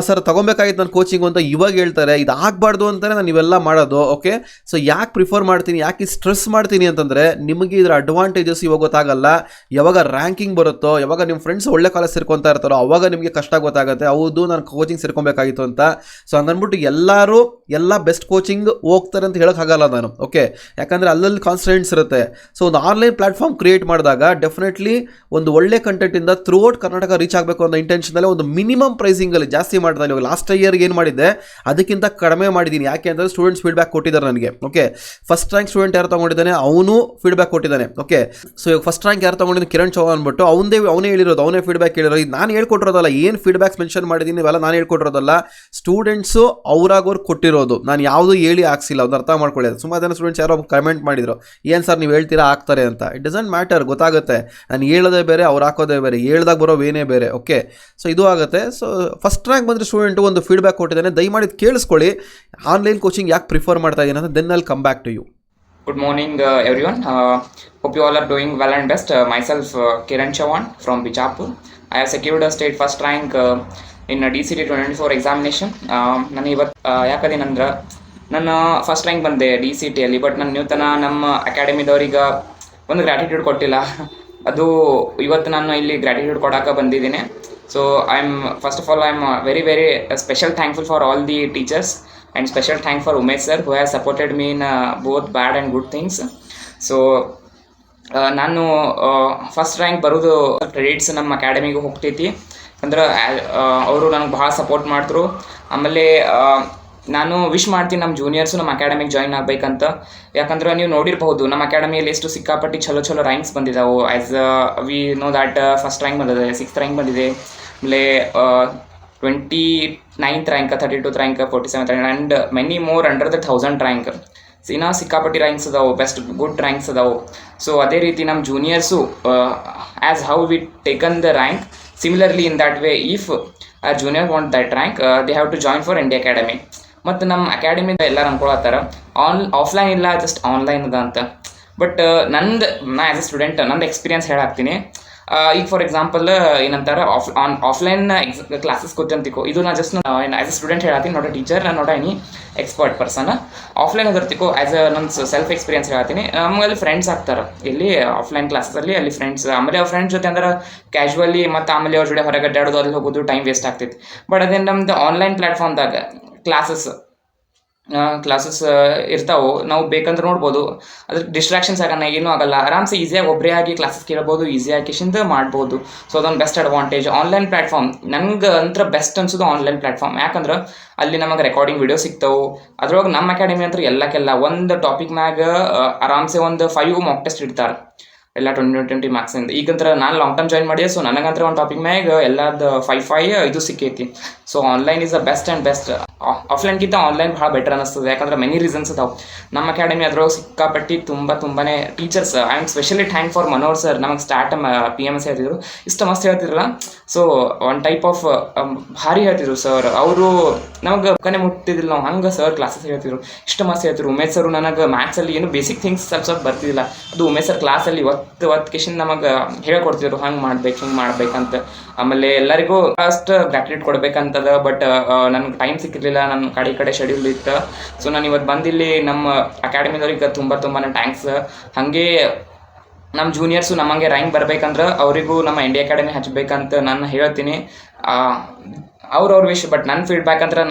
ಸರ್ ತೊಗೊಬೇಕಾಗಿತ್ತು ನಾನು ಕೋಚಿಂಗು ಅಂತ ಇವಾಗ ಹೇಳ್ತಾರೆ. ಇದು ಆಗಬಾರ್ದು ಅಂತಲೇ ನಾನು ಇವೆಲ್ಲ ಮಾಡೋದು. ಓಕೆ, ಸೊ ಯಾಕೆ ಪ್ರಿಫರ್ ಮಾಡ್ತೀನಿ, ಯಾಕೆ ಸ್ಟ್ರೆಸ್ ಮಾಡ್ತೀನಿ ಅಂತಂದರೆ, ನಿಮಗೆ ಇದರ ಅಡ್ವಾಂಟೇಜಸ್ ಇವಾಗ ಗೊತ್ತಾಗಲ್ಲ. ಯಾವಾಗ ರ್ಯಾಂಕಿಂಗ್ ಬರುತ್ತೋ, ಯಾವಾಗ ನಿಮ್ಮ ಫ್ರೆಂಡ್ಸ್ ಒಳ್ಳೆ ಕಾಲೇಜ್ ಸೇರ್ಕೊತಾ ಇರ್ತಾರೋ, ಅವಾಗ ನಿಮಗೆ ಕಷ್ಟ ಗೊತ್ತಾಗುತ್ತೆ. ಹೌದು, ನಾನು ಕೋಚಿಂಗ್ ಸೇರ್ಕೊಬೇಕಾಗಿತ್ತು ಅಂತ. ಸೊ ಹಂಗನ್ಬಿಟ್ಟು ಎಲ್ಲರೂ ಎಲ್ಲ ಬೆಸ್ಟ್ ಕೋಚಿಂಗ್ ಹೋಗ್ತಾರೆ ಅಂತ ಹೇಳೋಕ್ಕಾಗಲ್ಲ ನಾನು. ಓಕೆ, ಯಾಕಂದರೆ ಅಲ್ಲಲ್ಲಿ ಕಾನ್ಸ್ಟೆಂಟ್ಸ್ ಇರುತ್ತೆ. ಸೊ ಒಂದು ಆನ್ಲೈನ್ ಪ್ಲಾಟ್ಫಾರ್ಮ್ ಕ್ರಿಯೇಟ್ ಮಾಡಿದಾಗ ಡೆಫಿನೆಟ್ಲಿ ಒಂದು ಒಳ್ಳೆ ಕಂಟೆಂಟಿಂದ ಥ್ರೂಔಟ್ ಕರ್ನಾಟಕ ರೀಚ್ ಆಗಬೇಕು ಅನ್ನೋ ಇಂಟೆನ್ಷನಲ್ಲಿ ಒಂದು ಮಿನಿಮಮ್ ಪ್ರೈಸಿಂಗಲ್ಲಿ ಜಾಸ್ತಿ ಮಾಡ್ತಾ ಇವಾಗ ಲಾಸ್ಟ್ ಇಯರ್ಗೆ ಏನು ಮಾಡಿದ್ದೆ ಅದಕ್ಕಿಂತ ಕಡಿಮೆ ಮಾಡಿದ್ದೀನಿ. ಯಾಕೆ ಅಂದರೆ ಸ್ಟೂಡೆಂಟ್ಸ್ ಫೀಡ್ಬ್ಯಾಕ್ ಕೊಟ್ಟಿದ್ದಾರೆ ನನಗೆ. ಓಕೆ, ಫಸ್ಟ್ ರ್ಯಾಂಕ್ ಸ್ಟೂಡೆಂಟ್ ಯಾರು ತೊಗೊಂಡಿದ್ದಾನೆ ಅವನು ಫೀಡ್ಬ್ಯಾಕ್ ಕೊಟ್ಟಿದ್ದಾನೆ. ಓಕೆ, ಸೊ ಇವಾಗ ಫಸ್ಟ್ ರ್ಯಾಂಕ್ ಯಾರು ತೊಗೊಂಡಿದ್ದು ಕಿರಣ್ ಚೌಹಾಣ್ ಅಂದ್ಬಿಟ್ಟು ಅವನೇ ಹೇಳಿರೋದು, ಅವನೇ ಫೀಡ್ಬ್ಯಾಕ್ ಹೇಳಿರೋದು. ಇದು ನಾನು ಹೇಳ್ಕೊಟ್ಟಿರೋದಲ್ಲ, ಏನು ಫೀಡ್ಬ್ಯಾಕ್ಸ್ ಮೆನ್ಷನ್ ಮಾಡಿದ್ದೀನಿ ಇವೆಲ್ಲ ನಾನು ಹೇಳ್ಕೊಟ್ಟಿರೋದಲ್ಲ, ಸ್ಟೂಡೆಂಟ್ಸು ಅವ್ರಾಗೋರು ಕೊಟ್ಟಿರೋದು. ನಾನು ಯಾವುದೂ ಹೇಳಿ ಹಾಕ್ಸಿಲ್ಲ, ಒಂದು ಅರ್ಥ ಮಾಡ್ಕೊಳ್ಳಿ. ಸುಮಾರು ಜನ ಸ್ಟೂಡೆಂಟ್ಸ್ ಯಾರೋ ಕಮೆಂಟ್ ಮಾಡಿದ್ರು, ಏನು ಸರ್ ನೀವು ಹೇಳ್ತೀರಾ ಆಗ್ತಾರೆ ಅಂತ. ಇಟ್ ಡಸಂಟ್ ಮ್ಯಾಟರ್, ಗೊತ್ತಾಗುತ್ತೆ. ನಾನು ಹೇಳೋದೇ ಬೇರೆ, ಅವ್ರು ಹಾಕೋದೇ ಬೇರೆ, ಹೇಳ್ದಾಗ ಬರೋ ವೇನೇ ಬೇರೆ. ಓಕೆ, ಸೊ ಇದು ಆಗುತ್ತೆ. ಸೊ ಫಸ್ಟ್ ರ್ಯಾಂಕ್ ಬಂದರೆ ಸ್ಟೂಡೆಂಟು ಒಂದು ಫೀಡ್ಬ್ಯಾಕ್ ಕೊಟ್ಟಿದ್ದಾನೆ, ದಯಮಾಡಿ ಕೇಳಿಸ್ಕೊಳ್ಳಿ. ಆನ್ಲೈನ್ ಕೋಚಿಂಗ್ ಯಾಕೆ ಪ್ರಿಫರ್ ಮಾಡ್ತಾ ಇದ್ದೀನಿ ಅಂತ, then I'll come back to you. Good morning, everyone. Hope you all are doing well and best. Myself, Kiran Chauhan from Bijapur. I have secured a state first rank in DCT 2024 examination. ನಾನು ಇವತ್ತು ಯಾಕಂದ್ರೆ ನನ್ನ first rank ಬಂದೆ DCTಯಲ್ಲಿ. But ನಾನು ನ್ಯೂತನ ನಮ್ಮ ಅಕಾಡೆಮಿದವ್ರಿಗೆ ಒಂದು gratitude ಕೊಟ್ಟಿಲ್ಲ. ಅದು ಇವತ್ತು ನಾನು ಇಲ್ಲಿ ಗ್ರ್ಯಾಟಿಟ್ಯೂಡ್ ಕೊಡೋಕೆ ಬಂದಿದ್ದೀನಿ. So first of all, I'm very special thankful for all the teachers and special thank for Umesh sir who has supported me in both bad and good things. So ನಾನು first rank ಬರೋದು credits ನಮ್ಮ ಅಕಾಡೆಮಿಗೆ ಹೋಗ್ತೈತಿ. ಅಂದ್ರೆ ಅವರು ನನಗೆ ಭಾಳ support ಮಾಡಿದ್ರು. ಆಮೇಲೆ ನಾನು ವಿಶ್ ಮಾಡ್ತೀನಿ ನಮ್ಮ ಜೂನಿಯರ್ಸು ನಮ್ಮ ಅಕಾಡೆಮಿಗೆ ಜಾಯಿನ್ ಆಗಬೇಕಂತ. ಯಾಕಂದ್ರೆ ನೀವು ನೋಡಿರ್ಬಹುದು ನಮ್ಮ ಅಕಾಡೆಮಿಯಲ್ಲಿ ಎಷ್ಟು ಸಿಕ್ಕಾಪಟ್ಟಿ ಚಲೋ ರ್ಯಾಂಕ್ಸ್ ಬಂದಿದ್ದಾವೆ. As we know that first rank ಬಂದಿದೆ, 6th ರ್ಯಾಂಕ್ ಬಂದಿದೆ, ಆಮೇಲೆ 29th rank, 32th rank, 47th rank and many more under the 1000 rank. ಇನ್ನೂ ಸಿಕ್ಕಾಪಟ್ಟಿ ರ್ಯಾಂಕ್ಸ್ ಅದಾವೆ, ಬೆಸ್ಟ್ ಗುಡ್ ರ್ಯಾಂಕ್ಸ್ ಅದಾವೆ. ಸೊ ಅದೇ ರೀತಿ ನಮ್ಮ juniors as how we taken the rank, similarly in that way if a junior want that rank they have to join for India academy. ಮತ್ತು ನಮ್ಮ ಅಕಾಡೆಮಿದ ಎಲ್ಲರೂ ಅನ್ಕೊಳತ್ತಾರ ಆಫ್ಲೈನ್ ಇಲ್ಲ, ಜಸ್ಟ್ ಆನ್ಲೈನ್ ಅದ ಅಂತ. ಬಟ್ ನಾ ಆ್ಯಸ್ ಎ ಸ್ಟೂಡೆಂಟ್ ನಂದು ಎಕ್ಸ್ಪೀರಿಯನ್ಸ್ ಹೇಳಾಕ್ತೀನಿ. ಈಗ ಫಾರ್ ಎಕ್ಸಾಂಪಲ್ ಏನಂತಾರೆ, ಆಫ್ಲೈನ್ ಕ್ಲಾಸಸ್ ಕೂತಂತಿಕೋ, ಇದು ನಾ ಜಸ್ಟ್ ಆ್ಯಸ್ ಎ ಸ್ಟೂಡೆಂಟ್ ಹೇಳತ್ತೀನಿ, not a teacher, not any expert person. Offline ಅದರ್ತಿಕೋ ಆ್ಯಸ್ ಅ ನನ್ನ ಸೆಲ್ಫ್ ಎಕ್ಸ್ಪೀರಿಯನ್ಸ್ ಹೇಳ್ತೀನಿ. ನಮಗಲ್ಲಿ ಫ್ರೆಂಡ್ಸ್ ಆಗ್ತಾರೆ ಇಲ್ಲಿ ಆಫ್ಲೈನ್ ಕ್ಲಾಸಲ್ಲಿ, ಅಲ್ಲಿ ಫ್ರೆಂಡ್ಸ್. ಆಮೇಲೆ ಅವ್ರ ಫ್ರೆಂಡ್ಸ್ ಜೊತೆ ಅಂದ್ರೆ ಕ್ಯಾಶುವಲಿ ಮತ್ತು ಆಮೇಲೆ ಅವ್ರ ಜೊತೆ ಹೊರಗೆ ಅಡ್ಡಾಡೋದು, ಅಲ್ಲಿ ಹೋಗೋದು, ಟೈಮ್ ವೇಸ್ಟ್ ಆಗ್ತೈತಿ. ಬಟ್ ಅದೇ ನಮ್ದು ಆನ್ಲೈನ್ ಪ್ಲ್ಯಾಟ್ಫಾರ್ಮ್ದಾಗ ಕ್ಲಾಸಸ್ ಇರ್ತಾವೆ, ನಾವು ಬೇಕಂದ್ರೆ ನೋಡ್ಬೋದು. ಅದ್ರ ಡಿಸ್ಟ್ರಾಕ್ಷನ್ಸ್ ಆಗೋಣ, ಏನೂ ಆಗಲ್ಲ, ಆರಾಮ್ಸೆ ಈಸಿಯಾಗಿ ಒಬ್ಬರೇ ಆಗಿ ಕ್ಲಾಸಸ್ ಕೇಳ್ಬೋದು, ಈಸಿಯಾಗಿ ಕಿಶಿಂದ ಮಾಡ್ಬೋದು. ಸೊ ಅದೊಂದು ಬೆಸ್ಟ್ ಅಡ್ವಾಂಟೇಜ್ ಆನ್ಲೈನ್ ಪ್ಲ್ಯಾಟ್ಫಾರ್ಮ್. ನಂಗೆ ಅಂತ ಬೆಸ್ಟ್ ಅನ್ಸೋದು ಆನ್ಲೈನ್ ಪ್ಲ್ಯಾಟ್ಫಾರ್ಮ್. ಯಾಕಂದ್ರೆ ಅಲ್ಲಿ ನಮಗೆ ರೆಕಾರ್ಡಿಂಗ್ ವಿಡಿಯೋ ಸಿಗ್ತಾವೆ. ಅದ್ರೊಳಗೆ ನಮ್ಮ ಅಕಾಡೆಮಿ ಅಂತ ಎಲ್ಲಕ್ಕೆಲ್ಲ ಒಂದು ಟಾಪಿಕ್ ಮ್ಯಾಗ ಆರಾಮ್ಸೆ ಒಂದು 5 ಮಾಕ್ ಟೆಸ್ಟ್ ಇಡ್ತಾರೆ, ಎಲ್ಲ 20 ಮಾರ್ಕ್ಸಿಂದ. ಈಗಂದ್ರೆ ನಾನು ಲಾಂಗ್ ಟರ್ಮ್ ಜಾಯಿನ್ ಮಾಡಿ, ಸೊ ನನಗಂದ್ರೆ ಒಂದು ಟಾಪಿಕ್ ಮ್ಯಾಗ ಎಲ್ಲದು 5 ಇದು ಸಿಕ್ಕೈತಿ. So online is the best and best. ಆಫ್ಲೈನ್ಗಿಂತ ಆನ್ಲೈನ್ ಭಾಳ ಬೆಟರ್ ಅನ್ನಿಸ್ತದೆ. ಯಾಕಂದ್ರೆ ಮೆನಿ ರೀಸನ್ಸ್ ಅದಾವೆ. ನಮ್ಮ ಅಕಾಡೆಮಿ ಅದ್ರೊಳಗೆ ಸಿಕ್ಕಾಪಟ್ಟಿ ತುಂಬಾ teachers. I am specially thank for Manohar sir. ನಮಗೆ ಸ್ಟಾರ್ಟ್ PMS ಹೇಳ್ತಿದ್ರು, ಇಷ್ಟು ಮಸ್ತ್ ಹೇಳ್ತಿದ್ರಲ್ಲ. ಸೊ ಒನ್ ಟೈಪ್ ಆಫ್ ಭಾರಿ ಹೇಳ್ತಿದ್ರು ಸರ್. ಅವರು ನಮಗೆ ಕನೆ ಮುಟ್ಟಿದಿಲ್ಲ, ನಾವು ಹಂಗೆ ಸರ್ ಕ್ಲಾಸಸ್ ಹೇಳ್ತಿದ್ರು, ಇಷ್ಟು ಮಸ್ತ್ ಹೇಳ್ತಿದ್ರು. ಉಮೇಶ್ ಸರ್ ನನಗೆ ಮ್ಯಾಥ್ಸಲ್ಲಿ ಏನು ಬೇಸಿಕ್ ಥಿಂಗ್ಸ್ ಸ್ವಲ್ಪ ಬರ್ತಿದ್ದಿಲ್ಲ, ಅದು ಉಮೇಶ್ ಸರ್ ಕ್ಲಾಸಲ್ಲಿ ಒತ್ತು ಕಿಶನ್ ನಮಗೆ ಹೇಳ್ಕೊಡ್ತಿದ್ರು, ಹಂಗೆ ಮಾಡ್ಬೇಕು ಹಿಂಗೆ ಮಾಡ್ಬೇಕಂತ. ಆಮೇಲೆ ಎಲ್ಲರಿಗೂ ಫಸ್ಟ್ ಗ್ರ್ಯಾಟಿಟ್ಯೂಡ್ ಕೊಡ್ಬೇಕಂತದ. ಬಟ್ ನನಗೆ ಟೈಮ್ ಸಿಕ್ಕಿರಲಿಲ್ಲ, ನನ್ನ ಕಡೆ ಶೆಡ್ಯೂಲ್ ಇತ್ತು. ಸೊ ನಾನು ಇವತ್ತು ಬಂದಿಲ್ಲಿ ನಮ್ಮ ಅಕಾಡೆಮಿದವ್ರಿಗೆ ತುಂಬಾ ಥ್ಯಾಂಕ್ಸ್. ಹಾಗೆ ನಮ್ಮ ಜೂನಿಯರ್ಸು ನಮಗೆ ರ್ಯಾಂಕ್ ಬರ್ಬೇಕಂದ್ರೆ ಅವರಿಗೂ ನಮ್ಮ ಇಂಡಿಯಾ ಅಕಾಡೆಮಿ ಹಚ್ಚಬೇಕಂತ ನಾನು ಹೇಳ್ತೀನಿ. ಅವ್ರವ್ರ ವಿಷಯ. ಬಟ್ ನನ್ನ ಫೀಡ್ಬ್ಯಾಕ್ ಅಂದ್ರೆ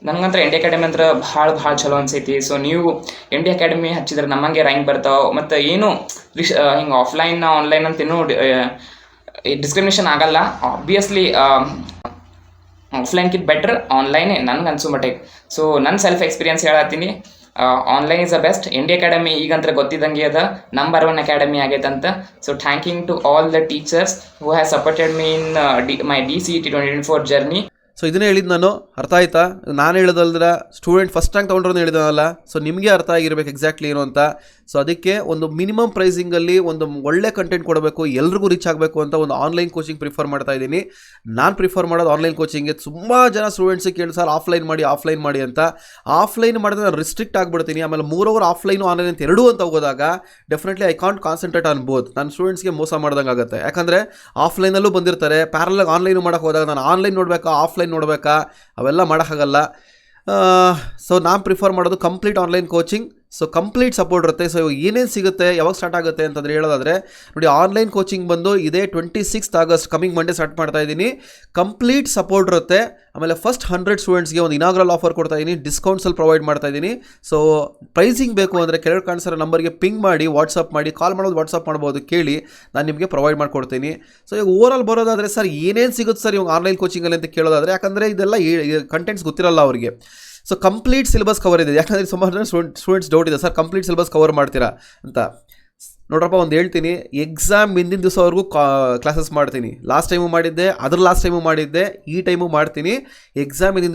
ನನಗಂತ್ರ ಇಂಡಿಯಾ ಅಕಾಡೆಮಿ ಅಂದ್ರೆ ಭಾಳ ಚಲೋ ಅನ್ಸೈತಿ. ಸೊ ನೀವು ಇಂಡಿಯಾ ಅಕಾಡೆಮಿ ಹಚ್ಚಿದ್ರೆ ನಮಗೆ ರ್ಯಾಂಕ್ ಬರ್ತಾವೆ. ಮತ್ತು ಏನು ಹಿಂಗೆ ಆಫ್ಲೈನ್ ಆನ್ಲೈನ್ ಅಂತ ಇನ್ನೂ ಡಿಸ್ಕ್ರಿಮಿನೇಷನ್ ಆಗಲ್ಲ. ಆಬ್ವಿಯಸ್ಲಿ ಆಫ್ಲೈನ್ಕಿಂತ ಬೆಟ್ರ್ ಆನ್ಲೈನೇ ನನಗೆ ಅನ್ಸೋ ಮಟ್ಟಿಗೆ. ಸೊ ನನ್ನ ಸೆಲ್ಫ್ ಎಕ್ಸ್ಪೀರಿಯನ್ಸ್ ಹೇಳತ್ತೀನಿ, online is the best. India academy ಈಗಂತ್ರ ಗೊತ್ತಿದ್ದಂಗೆ ಅದ ನಂಬರ್ 1 ಅಕಾಡೆಮಿ ಆಗೈತಂತ. So thanking to all the teachers who have supported me in my DCET 2024 journey. So ಇದನ್ನೇ ಹೇಳಿದ್ದು ನಾನು, ಅರ್ಥ ಆಯ್ತಾ? ನಾನು ಹೇಳೋದಲ್ದ್ರ ಸ್ಟೂಡೆಂಟ್ ಫಸ್ಟ್ ರ್ಯಾಂಕ್ ತೊಗೊಂಡ್ರು ಹೇಳಿದನಲ್ಲ. ಸೊ ನಿಮಗೆ ಅರ್ಥ ಆಗಿರ್ಬೇಕು ಎಕ್ಸಾಕ್ಟ್ಲಿ ಏನು ಅಂತ. ಸೊ ಅದಕ್ಕೆ ಒಂದು ಮಿನಿಮಮ್ ಪ್ರೈಸಿಂಗಲ್ಲಿ ಒಂದು ಒಳ್ಳೆ ಕಂಟೆಂಟ್ ಕೊಡಬೇಕು, ಎಲ್ರಿಗೂ ರೀಚ್ ಆಗಬೇಕು ಅಂತ ಒಂದು ಆನ್ಲೈನ್ ಕೋಚಿಂಗ್ ಪ್ರಿಫರ್ ಮಾಡ್ತಾ ಇದ್ದೀನಿ. ನಾನು ಪ್ರಿಫರ್ ಮಾಡೋದು ಆನ್ಲೈನ್ ಕೋಚಿಂಗ್ಗೆ. ತುಂಬ ಜನ ಸ್ಟೂಡೆಂಟ್ಸಿಗೆ ಕೇಳಿ ಸರ್ ಆಫ್ಲೈನ್ ಮಾಡಿ ಅಂತ. ಆಫ್ಲೈನ್ ಮಾಡಿದ್ರೆ ನಾನು ರಿಸ್ಟ್ರಿಕ್ಟ್ ಆಗಿಬಿಡ್ತೀನಿ. ಆಮೇಲೆ 3 ಅವರ್ ಆಫ್ಲೈನು ಆನ್ಲೈನ್ ಅಂತ ಎರಡೂ ಅಂತ ಹೋಗೋದಾಗ definitely I can't concentrate on both. ನನ್ನ ಸ್ಟೂಡೆಂಟ್ಸ್ಗೆ ಮೋಸ ಮಾಡ್ದಂಗೆ ಆಗುತ್ತೆ. ಯಾಕಂದರೆ ಆಫ್ಲೈನಲ್ಲೂ ಬಂದಿರ್ತಾರೆ, ಪ್ಯಾರಲಾಗಿ ಆನ್ಲೈನು ಮಾಡೋಕ್ಕೆ ಹೋದಾಗ ನಾನು ಆನ್ಲೈನ್ ನೋಡಬೇಕಾ ಆಫ್ಲೈನ್ ನೋಡಬೇಕಾ ಅವೆಲ್ಲ ಮಾಡೋಕ್ಕಾಗಲ್ಲ. ಸೊ ನಾನು ಪ್ರಿಫರ್ ಮಾಡೋದು complete online coaching. So complete support ಇರುತ್ತೆ. ಸೊ ಏನೇನು ಸಿಗುತ್ತೆ, ಯಾವಾಗ ಸ್ಟಾರ್ಟ್ ಆಗುತ್ತೆ ಅಂತಂದರೆ ಹೇಳೋದಾದರೆ ನೋಡಿ, ಆನ್ಲೈನ್ ಕೋಚಿಂಗ್ ಬಂದು ಇದೇ 26 ಆಗಸ್ಟ್ ಕಮಿಂಗ್ ಮಂಡೇ ಸ್ಟಾರ್ಟ್ ಮಾಡ್ತಾ ಇದ್ದೀನಿ. ಕಂಪ್ಲೀಟ್ ಸಪೋರ್ಟ್ ಇರುತ್ತೆ. ಆಮೇಲೆ ಫಸ್ಟ್ 100 ಸ್ಟೂಡೆಂಟ್ಸ್ಗೆ ಒಂದು ಇನಾಗ್ರಲ್ ಆಫರ್ ಕೊಡ್ತಾ ಇದ್ದೀನಿ, ಡಿಸ್ಕೌಂಟ್ಸಲ್ಲಿ ಪ್ರೊವೈಡ್ ಮಾಡ್ತಾ ಇದ್ದೀನಿ. ಸೊ ಪ್ರೈಸಿಂಗ್ ಬೇಕು ಅಂದರೆ ಕೆಳಗೆ ಕಾಣಿಸೋ ನಂಬರ್ಗೆ ಪಿಂಗ್ ಮಾಡಿ, ವಾಟ್ಸಪ್ ಮಾಡಿ, ಕಾಲ್ ಮಾಡೋದು ವಾಟ್ಸಪ್ ಮಾಡ್ಬೋದು, ಕೇಳಿ ನಾನು ನಿಮಗೆ ಪ್ರೊವೈಡ್ ಮಾಡ್ಕೊಡ್ತೀನಿ. ಸೊ ಈಗ ಓವರಾಲ್ ಬರೋದಾದರೆ ಸರ್ ಏನೇನು ಸಿಗುತ್ತೆ ಸರ್ ಇವಾಗ ಆನ್ಲೈನ್ ಕೋಚಿಂಗಲ್ಲಿ ಅಂತ ಕೇಳೋದಾದರೆ, ಯಾಕಂದರೆ ಇದೆಲ್ಲ ಕಂಟೆಂಟ್ಸ್ ಗೊತ್ತಿರಲ್ಲ ಅವರಿಗೆ. ಸೊ ಕಂಪ್ಲೀಟ್ ಸಿಲೆಬಸ್ ಕವರ್ ಇದೆ. ಯಾಕಂದರೆ ಸುಮಾರು ಸ್ಟೂಡೆಂಟ್ಸ್ ಡೌಟ್ ಇದೆ, ಸರ್ ಕಂಪ್ಲೀಟ್ ಸಿಲೆಬಸ್ ಕವರ್ ಮಾಡ್ತೀರಾ ಅಂತ. ನೋಡ್ರಪ್ಪ, ಒಂದು ಹೇಳ್ತೀನಿ, ಎಕ್ಸಾಮ್ ಹಿಂದಿನ ದಿವಸವರೆಗೂ ಕ್ಲಾಸಸ್ ಮಾಡ್ತೀನಿ. ಲಾಸ್ಟ್ ಟೈಮು ಮಾಡಿದ್ದೆ, ಲಾಸ್ಟ್ ಟೈಮು ಮಾಡಿದ್ದೆ, ಈ ಟೈಮು ಮಾಡ್ತೀನಿ. ಎಕ್ಸಾಮ್ ಹಿಂದಿನ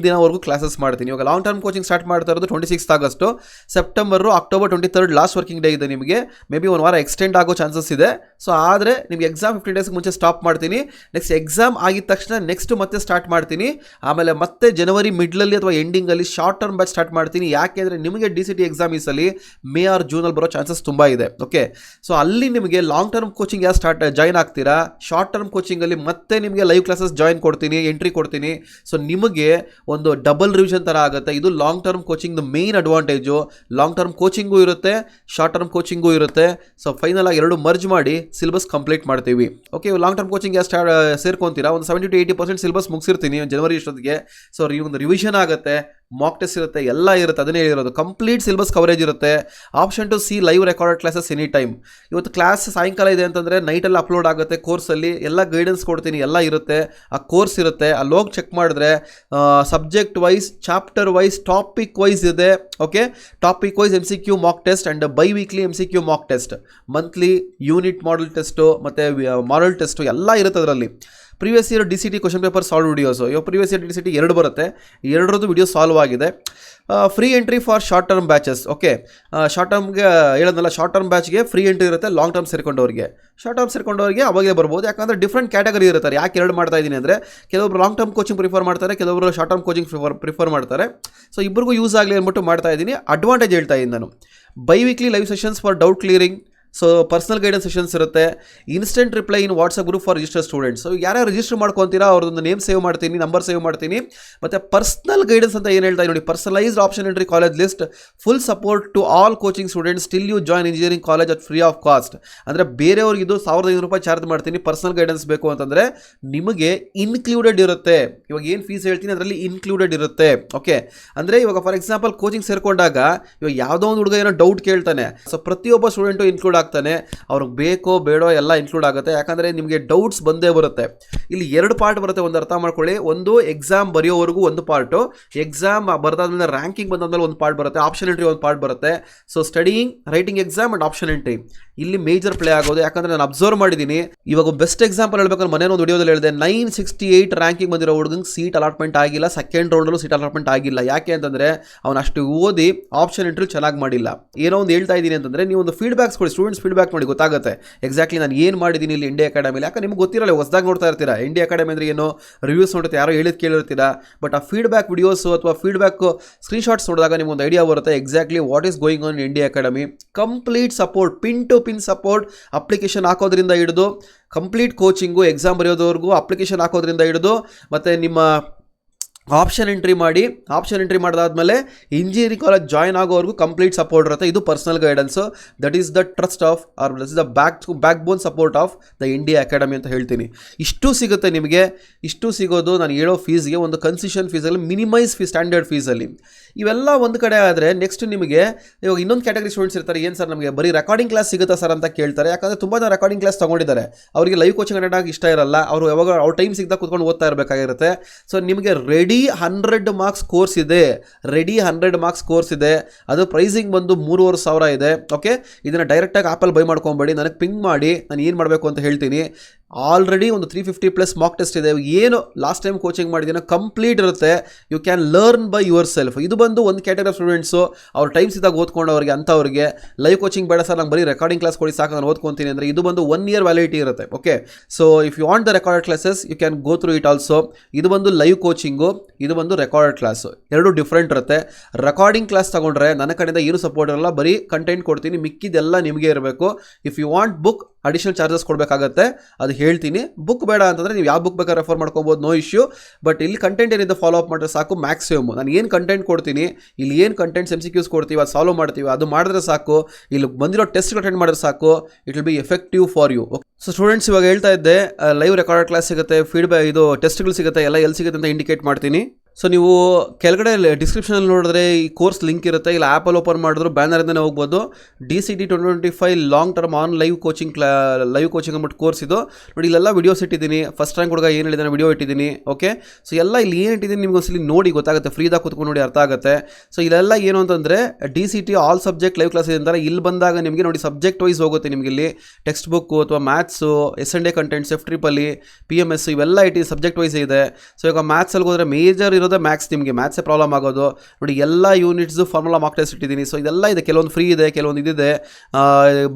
ದಿನವರೆಗೂ ಕ್ಲಾಸಸ್ ಮಾಡ್ತೀನಿ. ಇವಾಗ ಲಾಂಗ್ ಟರ್ಮ್ ಕೋಚಿಂಗ್ ಸ್ಟಾರ್ಟ್ ಮಾಡ್ತಾ ಇರೋದು 26 August. September October 23 last working day ಇದೆ ನಿಮಗೆ. ಮೇ ಬಿ 1 ವಾರ ಎಕ್ಸ್ಟೆಂಡ್ ಆಗೋ ಚಾನ್ಸಸ್ ಇದೆ. ಸೊ ಆದರೆ ನಿಮಗೆ ಎಕ್ಸಾಮ್ 15 ಡೇಸ್ಗೆ ಮುಂಚೆ ಸ್ಟಾಪ್ ಮಾಡ್ತೀನಿ. ನೆಕ್ಸ್ಟ್ ಎಕ್ಸಾಮ್ ಆಗಿದ ತಕ್ಷಣ ನೆಕ್ಸ್ಟ್ ಮತ್ತೆ ಸ್ಟಾರ್ಟ್ ಮಾಡ್ತೀನಿ. ಆಮೇಲೆ ಮತ್ತೆ ಜನವರಿ ಮಿಡ್ಲಲ್ಲಿ ಅಥವಾ ಎಂಡಿಂಗಲ್ಲಿ ಶಾರ್ಟ್ ಟರ್ಮ್ ಬ್ಯಾಚ್ ಸ್ಟಾರ್ಟ್ ಮಾಡ್ತೀನಿ. ಯಾಕೆಂದರೆ ನಿಮಗೆ DCT ಎಕ್ಸಾಮ್ ಈ ಸಲ ಮೇ ಆರ್ ಜೂನಲ್ಲಿ ಬರೋ ಚಾನ್ಸಸ್ ತುಂಬ ಇದೆ. ಓಕೆ, ಸೊ ಅಲ್ಲಿ ನಿಮಗೆ ಲಾಂಗ್ ಟರ್ಮ್ ಕೋಚಿಂಗ್ ಜಾಯ್ನ್ ಆಗ್ತೀರಾ, ಶಾರ್ಟ್ ಟರ್ಮ್ ಕೋಚಿಂಗಲ್ಲಿ ಮತ್ತೆ ನಿಮಗೆ ಲೈವ್ ಕ್ಲಾಸಸ್ ಎಂಟ್ರಿ ಕೊಡ್ತೀನಿ. ಸೊ ನಿಮಗೆ ಒಂದು ಡಬಲ್ ರಿವಿಷನ್ ಥರ ಆಗುತ್ತೆ. ಇದು ಲಾಂಗ್ ಟರ್ಮ್ ಕೋಚಿಂಗ್ದು ಮೇನ್ ಅಡ್ವಾಂಟೇಜು. ಲಾಂಗ್ ಟರ್ಮ್ ಕೋಚಿಂಗೂ ಇರುತ್ತೆ, ಶಾರ್ಟ್ ಟರ್ಮ್ ಕೋಚಿಂಗೂ ಇರುತ್ತೆ. ಸೊ ಫೈನಲ್ ಆಗಿ ಎರಡು ಮರ್ಜ್ ಮಾಡಿ ಸಿಲೆಬಸ್ ಕಂಪ್ಲೀಟ್ ಮಾಡ್ತೀವಿ. ಓಕೆ, ಲಾಂಗ್ ಟರ್ಮ್ ಕೋಚಿಂಗ್ ಸೇರ್ಕೊಂತೀರಾ, ಒಂದು 70 to 80% ಸಿಲೆಬಸ್ ಮುಗಿಸಿರ್ತೀನಿ ಜನವರಿ ಇಷ್ಟೊತ್ತಿಗೆ. ಸೊ ಒಂದು ರಿವಿಷನ್ ಆಗುತ್ತೆ, ಮಾಕ್ ಟೆಸ್ಟ್ ಇರುತ್ತೆ, ಎಲ್ಲ ಇರುತ್ತೆ. ಅದನ್ನೇ ಹೇಳಿರೋದು, ಕಂಪ್ಲೀಟ್ ಸಿಲೆಬಸ್ ಕವರೇಜ್ ಇರುತ್ತೆ. Option two C live recorded classes any time. ಇವತ್ತು ಕ್ಲಾಸ್ ಸಾಯಂಕಾಲ ಇದೆ ಅಂತಂದರೆ ನೈಟಲ್ಲಿ ಅಪ್ಲೋಡ್ ಆಗುತ್ತೆ. ಕೋರ್ಸಲ್ಲಿ ಎಲ್ಲ ಗೈಡೆನ್ಸ್ ಕೊಡ್ತೀನಿ, ಎಲ್ಲ ಇರುತ್ತೆ. ಆ ಕೋರ್ಸ್ ಇರುತ್ತೆ, ಅಲ್ಲಿ ಹೋಗಿ ಚೆಕ್ ಮಾಡಿದ್ರೆ subject wise, chapter wise, topic wise ಇದೆ. Okay, topic wise MCQ mock test and biweekly MCQ mock test, monthly unit model test ಮತ್ತು ಮಾಡಲ್ ಟೆಸ್ಟು ಎಲ್ಲ ಇರುತ್ತೆ ಅದರಲ್ಲಿ. Previous year DCT question paper solve videos, ಇವಾಗ previous year DCT 2 ಬರುತ್ತೆ, 2ರದ್ದು video solve ಆಗಿದೆ. Free entry for short term batches. Okay, short ಟರ್ಮ್ಗೆ ಹೇಳೋದಲ್ಲ, ಶಾರ್ಟ್ ಟರ್ಮ್ ಬ್ಯಾಚ್ಗೆ ಫ್ರೀ ಎಂಟ್ರಿ ಇರುತ್ತೆ. ಲಾಂಗ್ ಟರ್ಮ್ ಸೇರ್ಕೊಂಡವ್ರಿಗೆ ಅವಾಗೇ ಬರ್ಬೋದು. ಯಾಕಂದರೆ ಡಿಫ್ರೆಂಟ್ ಕ್ಯಾಟಗರಿ ಇರ್ತಾರೆ. ಯಾಕೆ 2 ಮಾಡ್ತಾ ಇದ್ದೀನಿ ಅಂದರೆ, ಕೆಲವೊಬ್ರು ಲಾಂಗ್ ಟರ್ಮ್ ಕೋಚಿಂಗ್ ಪ್ರಿಫರ್ ಮಾಡ್ತಾರೆ, ಕೆಲವೊಬ್ರು ಶಾರ್ಟ್ ಟರ್ಮ್ ಕೋಚಿಂಗ್ ಪ್ರಿಫರ್ ಮಾಡ್ತಾರೆ. ಸೊ ಇಬ್ಬರಿಗೂ ಯೂಸ್ ಆಗಲಿ ಅಂದ್ಬಿಟ್ಟು ಮಾಡ್ತಾ ಇದ್ದೀನಿ. ಅಡ್ವಾಂಟೇಜ್ ಹೇಳ್ತಾ ಇದ್ದೀನಿ ನಾನು. By weekly live sessions for doubt clearing. So personal guidance sessions ಇರುತ್ತೆ. Instant reply in WhatsApp group for register students. So ಯಾರ್ಯಾರು ರಿಜಿಸ್ಟರ್ ಮಾಡ್ಕೊತೀರಾ ಅವ್ರದ್ದೊಂದು ನೇಮ್ ಸೇವ್ ಮಾಡ್ತೀನಿ, ನಂಬರ್ ಸೇವ್ ಮಾಡ್ತೀನಿ. ಮತ್ತು ಪರ್ಸನಲ್ ಗೈಡೆನ್ಸ್ ಅಂತ ಏನು ಹೇಳ್ತಾ ನೋಡಿ, personalised option entry college list, full support to all coaching students till you join engineering college at free of cost. ಅಂದರೆ ಬೇರೆಯವ್ರಿಗೆ ಇದು 1500 ರೂಪಾಯಿ ಚಾರ್ಜ್ ಮಾಡ್ತೀನಿ. ಪರ್ಸನಲ್ ಗೈಡೆನ್ಸ್ ಬೇಕು ಅಂತಂದರೆ ನಿಮಗೆ ಇನ್ಕ್ಲೂಡೆಡ್ ಇರುತ್ತೆ. ಇವಾಗ ಏನು ಫೀಸ್ ಹೇಳ್ತೀನಿ ಅದರಲ್ಲಿ ಇನ್ಕ್ಲೂಡೆಡ್ ಇರುತ್ತೆ. ಓಕೆ, ಅಂದರೆ ಇವಾಗ ಫಾರ್ ಎಕ್ಸಾಂಪಲ್ ಕೋಚಿಂಗ್ ಸೇರಿಕೊಂಡಾಗ ಇವಾಗ ಯಾವುದೋ ಒಂದು ಹುಡುಗ ಏನೋ ಡೌಟ್ ಕೇಳ್ತಾನೆ. ಸೊ ಪ್ರತಿಯೊಬ್ಬ ಸ್ಟೂಡೆಂಟು ಇನ್ಕ್ಲೂಡ್ ಆಗ್ತಾನೆ. ಅವ್ರಿಗೆ ಬೇಕೋ ಬೇಡೋ ಎಲ್ಲ ಇನ್ಕ್ಲೂಡ್ ಆಗುತ್ತೆ. ಯಾಕಂದರೆ ನಿಮಗೆ ಡೌಟ್ಸ್ ಬಂದೇ ಬರುತ್ತೆ. ಇಲ್ಲಿ 2 ಪಾರ್ಟ್ ಬರುತ್ತೆ, ಒಂದು ಅರ್ಥ ಮಾಡ್ಕೊಳ್ಳಿ. ಒಂದು ಎಕ್ಸಾಮ್ ಬರೆಯೋವರೆಗೂ ಒಂದು ಪಾರ್ಟು, ಎಕ್ಸಾಮ್ ಬರೆದಾದ್ಮೇಲೆ ರ್ಯಾಂಕಿಂಗ್ ಬಂದಾದ್ಮೇಲೆ ಒಂದು ಪಾರ್ಟ್ ಬರುತ್ತೆ, ಆಪ್ಷನ್ ಎಂಟ್ರಿ ಒಂದು ಪಾರ್ಟ್ ಬರುತ್ತೆ. So studying, writing exam and option entry ಇಲ್ಲಿ ಮೇಜರ್ ಪ್ಲೇ ಆಗೋದು. ಯಾಕಂದರೆ ನಾನು ಅಬ್ಸರ್ವ್ ಮಾಡಿದ್ದೀನಿ, ಇವಾಗ ಬೆಸ್ಟ್ ಎಕ್ಸಾಂಪಲ್ ಹೇಳ್ಬೇಕಂದ್ರೆ ಮನೇನೋ ಒಂದು ವಿಡಿಯೋದಲ್ಲಿ ಹೇಳಿದೆ, 968 ರ್ಯಾಂಕಿಂಗ್ ಬಂದಿರೋ ಹುಡುಗಂಗೆ ಸೀಟ್ ಅಲಾಟ್ಮೆಂಟ್ ಆಗಿಲ್ಲ, ಸೆಕೆಂಡ್ ರೌಂಡಲ್ಲೂ ಸೀಟ್ ಅಲಾಟ್ಮೆಂಟ್ ಆಗಿಲ್ಲ. ಯಾಕೆ ಅಂತಂದರೆ ಅವನು ಅಷ್ಟು ಓದಿ ಆಪ್ಷನ್ ಇಂಟರ್ವ್ಯೂ ಚೆನ್ನಾಗಿ ಮಾಡಿಲ್ಲ. ಏನೋ ಒಂದು ಹೇಳ್ತಾ ಇದ್ದೀನಿ ಅಂತಂದರೆ ನೀವು ಒಂದು ಫೀಡ್ಬ್ಯಾಕ್ಸ್ ಕೊಡಿ, ಸ್ಟೂಡೆಂಟ್ಸ್ ಫೀಡ್ಬ್ಯಾಕ್ ನೋಡಿ, ಗೊತ್ತಾಗುತ್ತೆ ಎಕ್ಸಾಕ್ಟ್ಲಿ ನಾನು ಏನು ಮಾಡಿದ್ದೀನಿ ಇಲ್ಲಿ ಇಂಡಿಯಾ ಅಕಾಡೆಮಿಲಿ. ಯಾಕೆ ನಿಮ್ಗೆ ಗೊತ್ತಿರಲ್ಲ, ಹೊಸದಾಗಿ ನೋಡ್ತಾ ಇರ್ತೀರಾ, ಇಂಡಿಯಾ ಅಕಾಡೆಮಿ ಅಂದರೆ ಏನೋ ರಿವ್ಯೂಸ್ ನೋಡುತ್ತೆ, ಯಾರೋ ಹೇಳಿದ್ ಕೇಳಿರ್ತೀರಾ. ಬಟ್ ಆ ಫೀಡ್ಬ್ಯಾಕ್ ವಿಡಿಯೋಸು ಅಥವಾ ಫೀಡ್ಬ್ಯಾಕ್ ಸ್ಕ್ರೀನ್ಶಾಟ್ಸ್ ನೋಡಿದಾಗ ನಿಮ್ಗೆ ಒಂದು ಐಡಿಯಾ ಬರುತ್ತೆ exactly what is going on in India Academy. Complete support, pin to pin support, application ಹಾಕೋದ್ರಿಂದ ಹಿಡಿದು ಕಂಪ್ಲೀಟ್ ಕೋಚಿಂಗು, ಎಕ್ಸಾಮ್ ಬರೆಯೋದವರೆಗೂ, ಅಪ್ಲಿಕೇಶನ್ ಹಾಕೋದ್ರಿಂದ ಹಿಡಿದು ಮತ್ತು ನಿಮ್ಮ ಆಪ್ಷನ್ ಎಂಟ್ರಿ ಮಾಡಿದಾದ್ಮೇಲೆ ಇಂಜಿನಿಯರಿಂಗ್ ಕಾಲೇಜ್ ಜಾಯ್ನ್ ಆಗೋವರೆಗೂ ಕಂಪ್ಲೀಟ್ ಸಪೋರ್ಟ್ ಇರುತ್ತೆ. ಇದು personal guidance. That is the trust of our that is the backbone support of the India academy ಅಂತ ಹೇಳ್ತೀನಿ. ಇಷ್ಟು ಸಿಗುತ್ತೆ ನಿಮಗೆ. ಇಷ್ಟು ಸಿಗೋದು ನಾನು ಹೇಳೋ ಫೀಸ್ಗೆ ಒಂದು ಕನ್ಸೆಷನ್ ಫೀಸಲ್ಲಿ, ಮಿನಿಮೈಸ್ ಫೀಸ್, ಸ್ಟ್ಯಾಂಡರ್ಡ್ ಫೀಸಲ್ಲಿ. ಇವೆಲ್ಲ ಒಂದು ಕಡೆ ಆದರೆ ನೆಕ್ಸ್ಟ್ ನಿಮಗೆ ಇವಾಗ ಇನ್ನೊಂದು ಕ್ಯಾಟಗರಿ ಸ್ಟೂಡೆಂಟ್ಸ್ ಇರ್ತಾರೆ. ಏನು ಸರ್ ನಮಗೆ ಬರೀ ರೆಕಾರ್ಡಿಂಗ್ ಕ್ಲಾಸ್ ಸಿಗುತ್ತಾ ಸರ್ ಅಂತ ಕೇಳ್ತಾರೆ. ಯಾಕಂದರೆ ತುಂಬ ಜನ ರೆಕಾರ್ಡಿಂಗ್ ಕ್ಲಾಸ್ ತೊಗೊಂಡಿದ್ದಾರೆ, ಅವರಿಗೆ ಲೈವ್ ಕೋಚಿಂಗ್ ಅಟೆಂಡ್ ಆಗಿ ಇಷ್ಟ ಇರಲ್ಲ, ಅವರು ಯಾವಾಗ ಅವ್ರ ಟೈಮ್ ಸಿಗ್ದಾಗ ಕೂತ್ಕೊಂಡು ಓದ್ತಾ ಇರಬೇಕಾಗಿರುತ್ತೆ. ಸೊ ನಿಮಗೆ ರೆಡಿ 100 ಮಾರ್ಕ್ಸ್ ಕೋರ್ಸ್ ಇದೆ. ಅದು ಪ್ರೈಸಿಂಗ್ ಬಂದು 3,500 ಇದೆ. ಓಕೆ, ಇದನ್ನು ಡೈರೆಕ್ಟಾಗಿ ಆ್ಯಪಲ್ಲಿ ಬೈ ಮಾಡ್ಕೊಬೇಡಿ, ನನಗೆ ಪಿಂಗ್ ಮಾಡಿ, ನಾನು ಏನು ಮಾಡಬೇಕು ಅಂತ ಹೇಳ್ತೀನಿ. ಆಲ್ರೆಡಿ ಒಂದು 350+ ಮಾಕ್ ಟೆಸ್ಟ್ ಇದೆ. ಏನು ಲಾಸ್ಟ್ ಟೈಮ್ ಕೋಚಿಂಗ್ ಮಾಡಿದ್ದೀನೋ ಕಂಪ್ಲೀಟ್ ಇರುತ್ತೆ. You can learn by yourself. ಇದು ಬಂದು ಒಂದು ಕ್ಯಾಟಗರಿ ಆಫ್ ಸ್ಟೂಡೆಂಟ್ಸು, ಅವ್ರ ಟೈಮ್ಸ್ ಇದ್ದಾಗ ಓದ್ಕೊಂಡವ್ರಿಗೆ, ಅಂಥವ್ರಿಗೆ ಲೈವ್ ಕೋಚಿಂಗ್ ಬೇಡ ಸರ್, ನಂಗೆ ಬರೀ ರೆಕಾರ್ಡಿಂಗ್ ಕ್ಲಾಸ್ ಕೊಡಿ ಸಾಕು, ನಾನು ಓದ್ಕೊತೀನಿ ಅಂದರೆ ಇದು ಬಂದು 1 year ವ್ಯಾಲಿಡಿಟಿ ಇರುತ್ತೆ. Okay, so if you want the recorded classes you can go through it also. ಇದು ಬಂದು ಲೈವ್ ಕೋಚಿಂಗು, ಇದು ಬಂದು ರೆಕಾರ್ಡೆಡ್ ಕ್ಲಾಸು, ಎರಡು ಡಿಫ್ರೆಂಟ್ ಇರುತ್ತೆ. ರೆಕಾರ್ಡಿಂಗ್ ಕ್ಲಾಸ್ ತಗೊಂಡ್ರೆ ನನ್ನ ಕಡೆಯಿಂದ ಏನು ಸಪೋರ್ಟ್ ಇರಲ್ಲ, ಬರೀ ಕಂಟೆಂಟ್ ಕೊಡ್ತೀನಿ, ಮಿಕ್ಕಿದೆಲ್ಲ ನಿಮಗೆ ಇರಬೇಕು. If you want book additional charges ಕೊಡಬೇಕಾಗತ್ತೆ, ಅದು ಹೇಳ್ತೀನಿ. ಬುಕ್ ಬೇಡ ಅಂತಂದರೆ ನೀವು ಯಾವ ಬುಕ್ ಬೇಕಾದ್ರೆ ರೆಫರ್ ಮಾಡ್ಕೊಬೋದು, ನೋ ಇಶ್ಯೂ. ಬಟ್ ಇಲ್ಲಿ ಕಂಟೆಂಟ್ ಏನಿದೆ ಫಾಲೋ ಅಪ್ ಮಾಡಿದ್ರೆ ಸಾಕು. ಮ್ಯಾಕ್ಸಿಮಮ್ ನಾನು ಏನು ಕಂಟೆಂಟ್ ಕೊಡ್ತೀನಿ, ಇಲ್ಲಿ ಏನು ಕಂಟೆಂಟ್ಸ್ MCQs ಕೊಡ್ತೀವಿ, ಅದು ಸಾಲ್ವ್ ಮಾಡ್ತೀವಿ, ಅದು ಮಾಡಿದ್ರೆ ಸಾಕು. ಇಲ್ಲಿ ಬಂದಿರೋ ಟೆಸ್ಟ್ ಅಟೆಂಡ್ ಮಾಡಿದ್ರೆ ಸಾಕು, it will be effective for you. So students, ಇವಾಗ ಹೇಳ್ತಾ ಇದ್ದೆ ಲೈವ್ ರೆಕಾರ್ಡೆಡ್ ಕ್ಲಾಸ್ ಸಿಗುತ್ತೆ, ಫೀಡ್ಬ್ಯಾಕ್ ಇದು ಟೆಸ್ಟ್ಗಳು ಸಿಗುತ್ತೆ, ಎಲ್ಲ ಎಲ್ಲಿ ಸಿಗುತ್ತೆ ಅಂತ ಇಂಡಿಕೇಟ್ ಮಾಡ್ತೀನಿ. ಸೊ ನೀವು ಕೆಳಗಡೆ ಡಿಸ್ಕ್ರಿಪ್ಷನಲ್ಲಿ ನೋಡಿದ್ರೆ ಈ ಕೋರ್ಸ್ ಲಿಂಕ್ ಇರುತ್ತೆ, ಇಲ್ಲ ಆ್ಯಪಲ್ಲಿ ಓಪನ್ ಮಾಡಿದ್ರು ಬ್ಯಾನರಿಂದನೇ ಹೋಗ್ಬೋದು. DCT 2025 long term on live coaching ಅಂದ್ಬಿಟ್ಟು ಕೋರ್ಸ್ ಇದು ನೋಡಿ. ಇಲ್ಲೆಲ್ಲ ವಿಡಿಯೋಸ್ ಇಟ್ಟಿದ್ದೀನಿ. ಫಸ್ಟ್ ರ್ಯಾಂಕ್ ಹುಡುಗ ಏನು ಹೇಳಿದಾನೆ ವಿಡಿಯೋ ಇಟ್ಟಿದ್ದೀನಿ. ಓಕೆ, ಸೊ ಎಲ್ಲ ಇಲ್ಲಿ ಏನು ಇಟ್ಟಿದ್ದೀನಿ ನಿಮ್ಗೆ ಒಂದ್ಸಲಿ ನೋಡಿ ಗೊತ್ತಾಗುತ್ತೆ, ಫ್ರೀದಾಗ ಕೂತ್ಕೊಂಡು ನೋಡಿ ಅರ್ಥ ಆಗುತ್ತೆ. ಸೊ ಇಲ್ಲೆಲ್ಲ ಏನು ಅಂತಂದರೆ DCT all subject live class ಇದೆ ಅಂತಾರೆ. ಇಲ್ಲಿ ಬಂದಾಗ ನಿಮಗೆ ನೋಡಿ ಸಬ್ಜೆಕ್ಟ್ ವೈಸ್ ಹೋಗುತ್ತೆ. ನಿಮಗೆ ಇಲ್ಲಿ ಟೆಕ್ಸ್ಟ್ ಬುಕ್ಕು ಅಥವಾ maths, SND contents, FEE, PMS ಇವೆಲ್ಲ ಸಬ್ಜೆಕ್ಟ್ ವೈಸ್ ಇದೆ. ಸೊ ಇವಾಗ ಮ್ಯಾಥ್ಸಲ್ಲಿ ಹೋದರೆ ಮೇಜರ್ ಇರೋದೇ ಮ್ಯಾಥ್ಸ್, ನಿಮಗೆ ಮ್ಯಾಥ್ಸೇ ಪ್ರಾಬ್ಲಮ್ ಆಗೋದು ನೋಡಿ. ಎಲ್ಲ ಯೂನಿಟ್ಸು ಫಾರ್ಮುಲಾ ಮಾಕ್ ಟೆಸ್ಟ್ ಇಟ್ಟಿದ್ದೀನಿ. ಸೊ ಇದೆಲ್ಲ ಇದೆ, ಕೆಲವೊಂದು ಫ್ರೀ ಇದೆ, ಕೆಲವೊಂದು ಇದಿದೆ,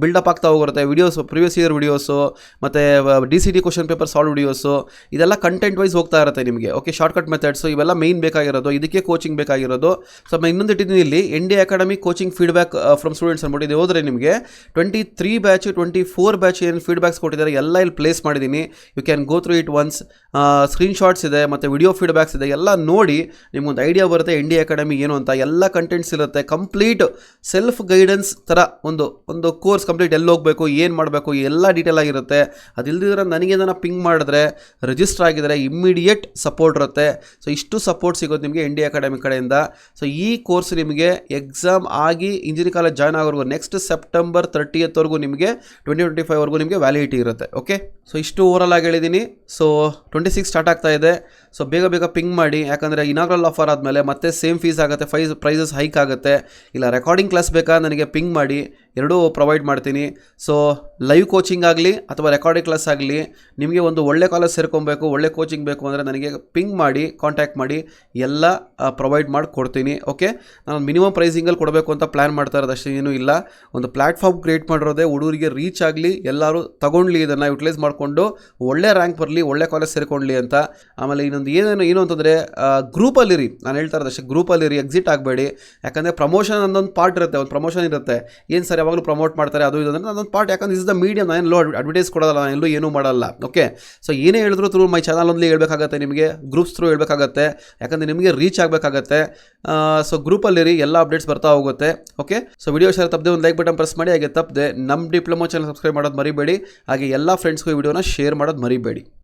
ಬಿಲ್ಡಪ್ ಆಗ್ತಾ ಹೋಗುತ್ತೆ. ವಿಡಿಯೋಸ್, ಪ್ರಿವಿಯಸ್ ಇಯರ್ ವಿಡಿಯೋಸು, ಮತ್ತು DCT question paper solve videos, ಇದೆಲ್ಲ ಕಂಟೆಂಟ್ ವೈಸ್ ಹೋಗ್ತಾ ಇರುತ್ತೆ ನಿಮಗೆ. ಓಕೆ, ಶಾರ್ಟ್ಕಟ್ ಮೆಥಡ್ಸು ಇವೆಲ್ಲ ಮೇನ್ ಬೇಕಾಗಿರೋದು, ಇದಕ್ಕೆ ಕೋಚಿಂಗ್ ಬೇಕಾಗಿರೋದು. ಸೊ ಇನ್ನೊಂದು ಇಟ್ಟಿದ್ದೀನಿ ಇಲ್ಲಿ, India academy coaching feedback from students ಅಂದ್ಬಿಟ್ಟು. ಇದು ಹೋದರೆ ನಿಮಗೆ 23 ಬ್ಯಾಚ್ 24 ಬ್ಯಾಚ್ ಏನು ಫೀಡ್ಬ್ಯಾಕ್ಸ್ ಕೊಟ್ಟಿದ್ದಾರೆ ಎಲ್ಲ ಇಲ್ಲಿ ಪ್ಲೇಸ್ ಮಾಡಿದ್ದೀನಿ. You can go through it once. Screenshots ಇದೆ ಮತ್ತು ವಿಡಿಯೋ ಫೀಡ್ಬ್ಯಾಕ್ಸ್ ಇದೆ, ಎಲ್ಲ ನೋಡಿ ನಿಮ್ಗೊಂದು ಐಡಿಯಾ ಬರುತ್ತೆ ಇಂಡಿಯಾ ಅಕಾಡೆಮಿ ಏನು ಅಂತ. ಎಲ್ಲ ಕಂಟೆಂಟ್ಸ್ ಇರುತ್ತೆ, ಕಂಪ್ಲೀಟ್ ಸೆಲ್ಫ್ ಗೈಡೆನ್ಸ್ ಥರ ಒಂದು ಕೋರ್ಸ್ ಕಂಪ್ಲೀಟ್ ಎಲ್ಲಿ ಹೋಗಬೇಕು, ಏನು ಮಾಡಬೇಕು, ಎಲ್ಲ ಡೀಟೇಲ್ ಆಗಿರುತ್ತೆ. ಅದಿಲ್ಲದಿದ್ರೆ ನನಗೆ ನಾನು ಪಿಂಗ್ ಮಾಡಿದ್ರೆ ರಿಜಿಸ್ಟರ್ ಆಗಿದರೆ ಇಮ್ಮಿಡಿಯೇಟ್ ಸಪೋರ್ಟ್ ಇರುತ್ತೆ. ಸೊ ಇಷ್ಟು ಸಪೋರ್ಟ್ ಸಿಗೋದು ನಿಮಗೆ ಇಂಡಿಯಾ ಅಕಾಡೆಮಿ ಕಡೆಯಿಂದ. ಸೊ ಈ ಕೋರ್ಸ್ ನಿಮಗೆ ಎಕ್ಸಾಮ್ ಆಗಿ ಇಂಜಿನಿಯರಿಂಗ್ ಕಾಲೇಜ್ ಜಾಯ್ನ್ ಆಗೋವರೆಗೂ ನೆಕ್ಸ್ಟ್ September 30th ನಿಮಗೆ 2025 ನಿಮಗೆ ವ್ಯಾಲಿಡಿಟಿ ಇರುತ್ತೆ. ಓಕೆ, ಸೊ ಇಷ್ಟು ಓವರಲ್ ಆಗಿ ಹೇಳಿದ್ದೀನಿ. ಸೊ 26 ಸ್ಟಾರ್ಟ್ ಆಗ್ತಾ ಇದೆ. ಸೊ ಬೇಗ ಪಿಂಗ್ ಮಾಡಿ, ಯಾಕಂದರೆ ಇನಾಗ್ರಲ್ ಆಫರ್ ಆದಮೇಲೆ ಮತ್ತೆ ಸೇಮ್ ಫೀಸ್ ಆಗುತ್ತೆ, ಪ್ರೈಸಸ್ ಹೈಕ್ ಆಗುತ್ತೆ. ಇಲ್ಲ ರೆಕಾರ್ಡಿಂಗ್ ಕ್ಲಾಸ್ ಬೇಕಾ ನನಗೆ ಪಿಂಗ್ ಮಾಡಿ, ಎರಡೂ ಪ್ರೊವೈಡ್ ಮಾಡ್ತೀನಿ. ಸೊ ಲೈವ್ ಕೋಚಿಂಗ್ ಆಗಲಿ ಅಥವಾ ರೆಕಾರ್ಡಿಂಗ್ ಕ್ಲಾಸ್ ಆಗಲಿ, ನಿಮಗೆ ಒಂದು ಒಳ್ಳೆ ಕಾಲೇಜ್ ಸೇರ್ಕೊಬೇಕು, ಒಳ್ಳೆ ಕೋಚಿಂಗ್ ಬೇಕು ಅಂದರೆ ನನಗೆ ಪಿಂಗ್ ಮಾಡಿ, ಕಾಂಟ್ಯಾಕ್ಟ್ ಮಾಡಿ, ಎಲ್ಲ ಪ್ರೊವೈಡ್ ಮಾಡಿ ಕೊಡ್ತೀನಿ. ಓಕೆ, ನಾನು ಮಿನಿಮಮ್ ಪ್ರೈಸಿಂಗಲ್ಲಿ ಕೊಡಬೇಕು ಅಂತ ಪ್ಲ್ಯಾನ್ ಮಾಡ್ತಾ ಇರೋದು ಅಷ್ಟೇ, ಏನೂ ಇಲ್ಲ. ಒಂದು ಪ್ಲ್ಯಾಟ್ಫಾರ್ಮ್ ಕ್ರಿಯೇಟ್ ಮಾಡಿರೋದೇ ಹುಡುಗರಿಗೆ ರೀಚ್ ಆಗಲಿ, ಎಲ್ಲರೂ ತಗೊಳ್ಳಿ, ಇದನ್ನು ಯುಟಿಲೈಸ್ ಮಾಡಿಕೊಂಡು ಒಳ್ಳೆ ರ್ಯಾಂಕ್ ಬರಲಿ, ಒಳ್ಳೆ ಕಾಲೇಜ್ ಸೇರ್ಕೊಳ್ಳಿ ಅಂತ. ಆಮೇಲೆ ಇನ್ನೊಂದು ಏನು ಅಂತಂದರೆ ಗ್ರೂಪಲ್ಲಿರಿ, ನಾನು ಹೇಳ್ತಾ ಇರೋದು ಅಷ್ಟೇ, ಗ್ರೂಪಲ್ಲಿರಿ, ಎಕ್ಸಿಟ್ ಆಗಬೇಡಿ. ಯಾಕಂದರೆ ಪ್ರಮೋಷನ್ ಅನ್ನೊಂದು ಪಾರ್ಟ್ ಇರುತ್ತೆ, ಒಂದು ಪ್ರಮೋಷನ್ ಇರುತ್ತೆ. ಏನು ಸರ್ ಯಾವಾಗಲೂ ಪ್ರಮೋಟ್ ಮಾಡ್ತಾರೆ ಅದು ಇದು ಅಂದರೆ ಅದೊಂದು ಪಾರ್ಟ್. ಯಾಕಂದ್ರೆ ಇಸ್ ದ ಮೀಡಿಯಾ, ನಾನು ಎಲ್ಲೋ ಅಡ್ವರ್ಟೈಸ್ ಕೊಡೋಲ್ಲ, ನಾನು ಎಲ್ಲೂ ಏನೂ ಮಾಡಲ್ಲ. ಓಕೆ, ಸೊ ಏನೇ ಹೇಳಿದ್ರು ಥ್ರೂ ಮೈ ಚಾನಲ್ ಒಂದಲಿ ಹೇಳ್ಬೇಕಾಗತ್ತೆ, ನಿಮಗೆ ಗ್ರೂಪ್ಸ್ ಥ್ರೂ ಹೇಳ್ಬೇಕಾಗತ್ತೆ, ಯಾಕಂದರೆ ನಿಮಗೆ ರೀಚ್ ಆಗಬೇಕಾಗತ್ತೆ. ಸೊ ಗ್ರೂಪಲ್ಲಿರಿ, ಎಲ್ಲ ಅಪ್ಡೇಟ್ಸ್ ಬರ್ತಾ ಹೋಗುತ್ತೆ. ಓಕೆ, ಸೊ ವಿಡಿಯೋ ಶೇರ್ ತಪ್ಪದೆ ಒಂದು ಲೈಕ್ ಬಟನ್ ಪ್ರೆಸ್ ಮಾಡಿ. ಹಾಗೆ ತಪ್ಪದೆ ನಮ್ಮ ಡಿಪ್ಲೊಮಾ ಚಾನಲ್ ಸಬ್ಸ್ಕ್ರೈಬ್ ಮಾಡೋದು ಮರಿಬೇಡಿ. ಹಾಗೆ ಎಲ್ಲ ಫ್ರೆಂಡ್ಸ್ಗೂ ಈ ವಿಡಿಯೋನ ಶೇರ್ ಮಾಡೋದು ಮರಿಬೇಡಿ.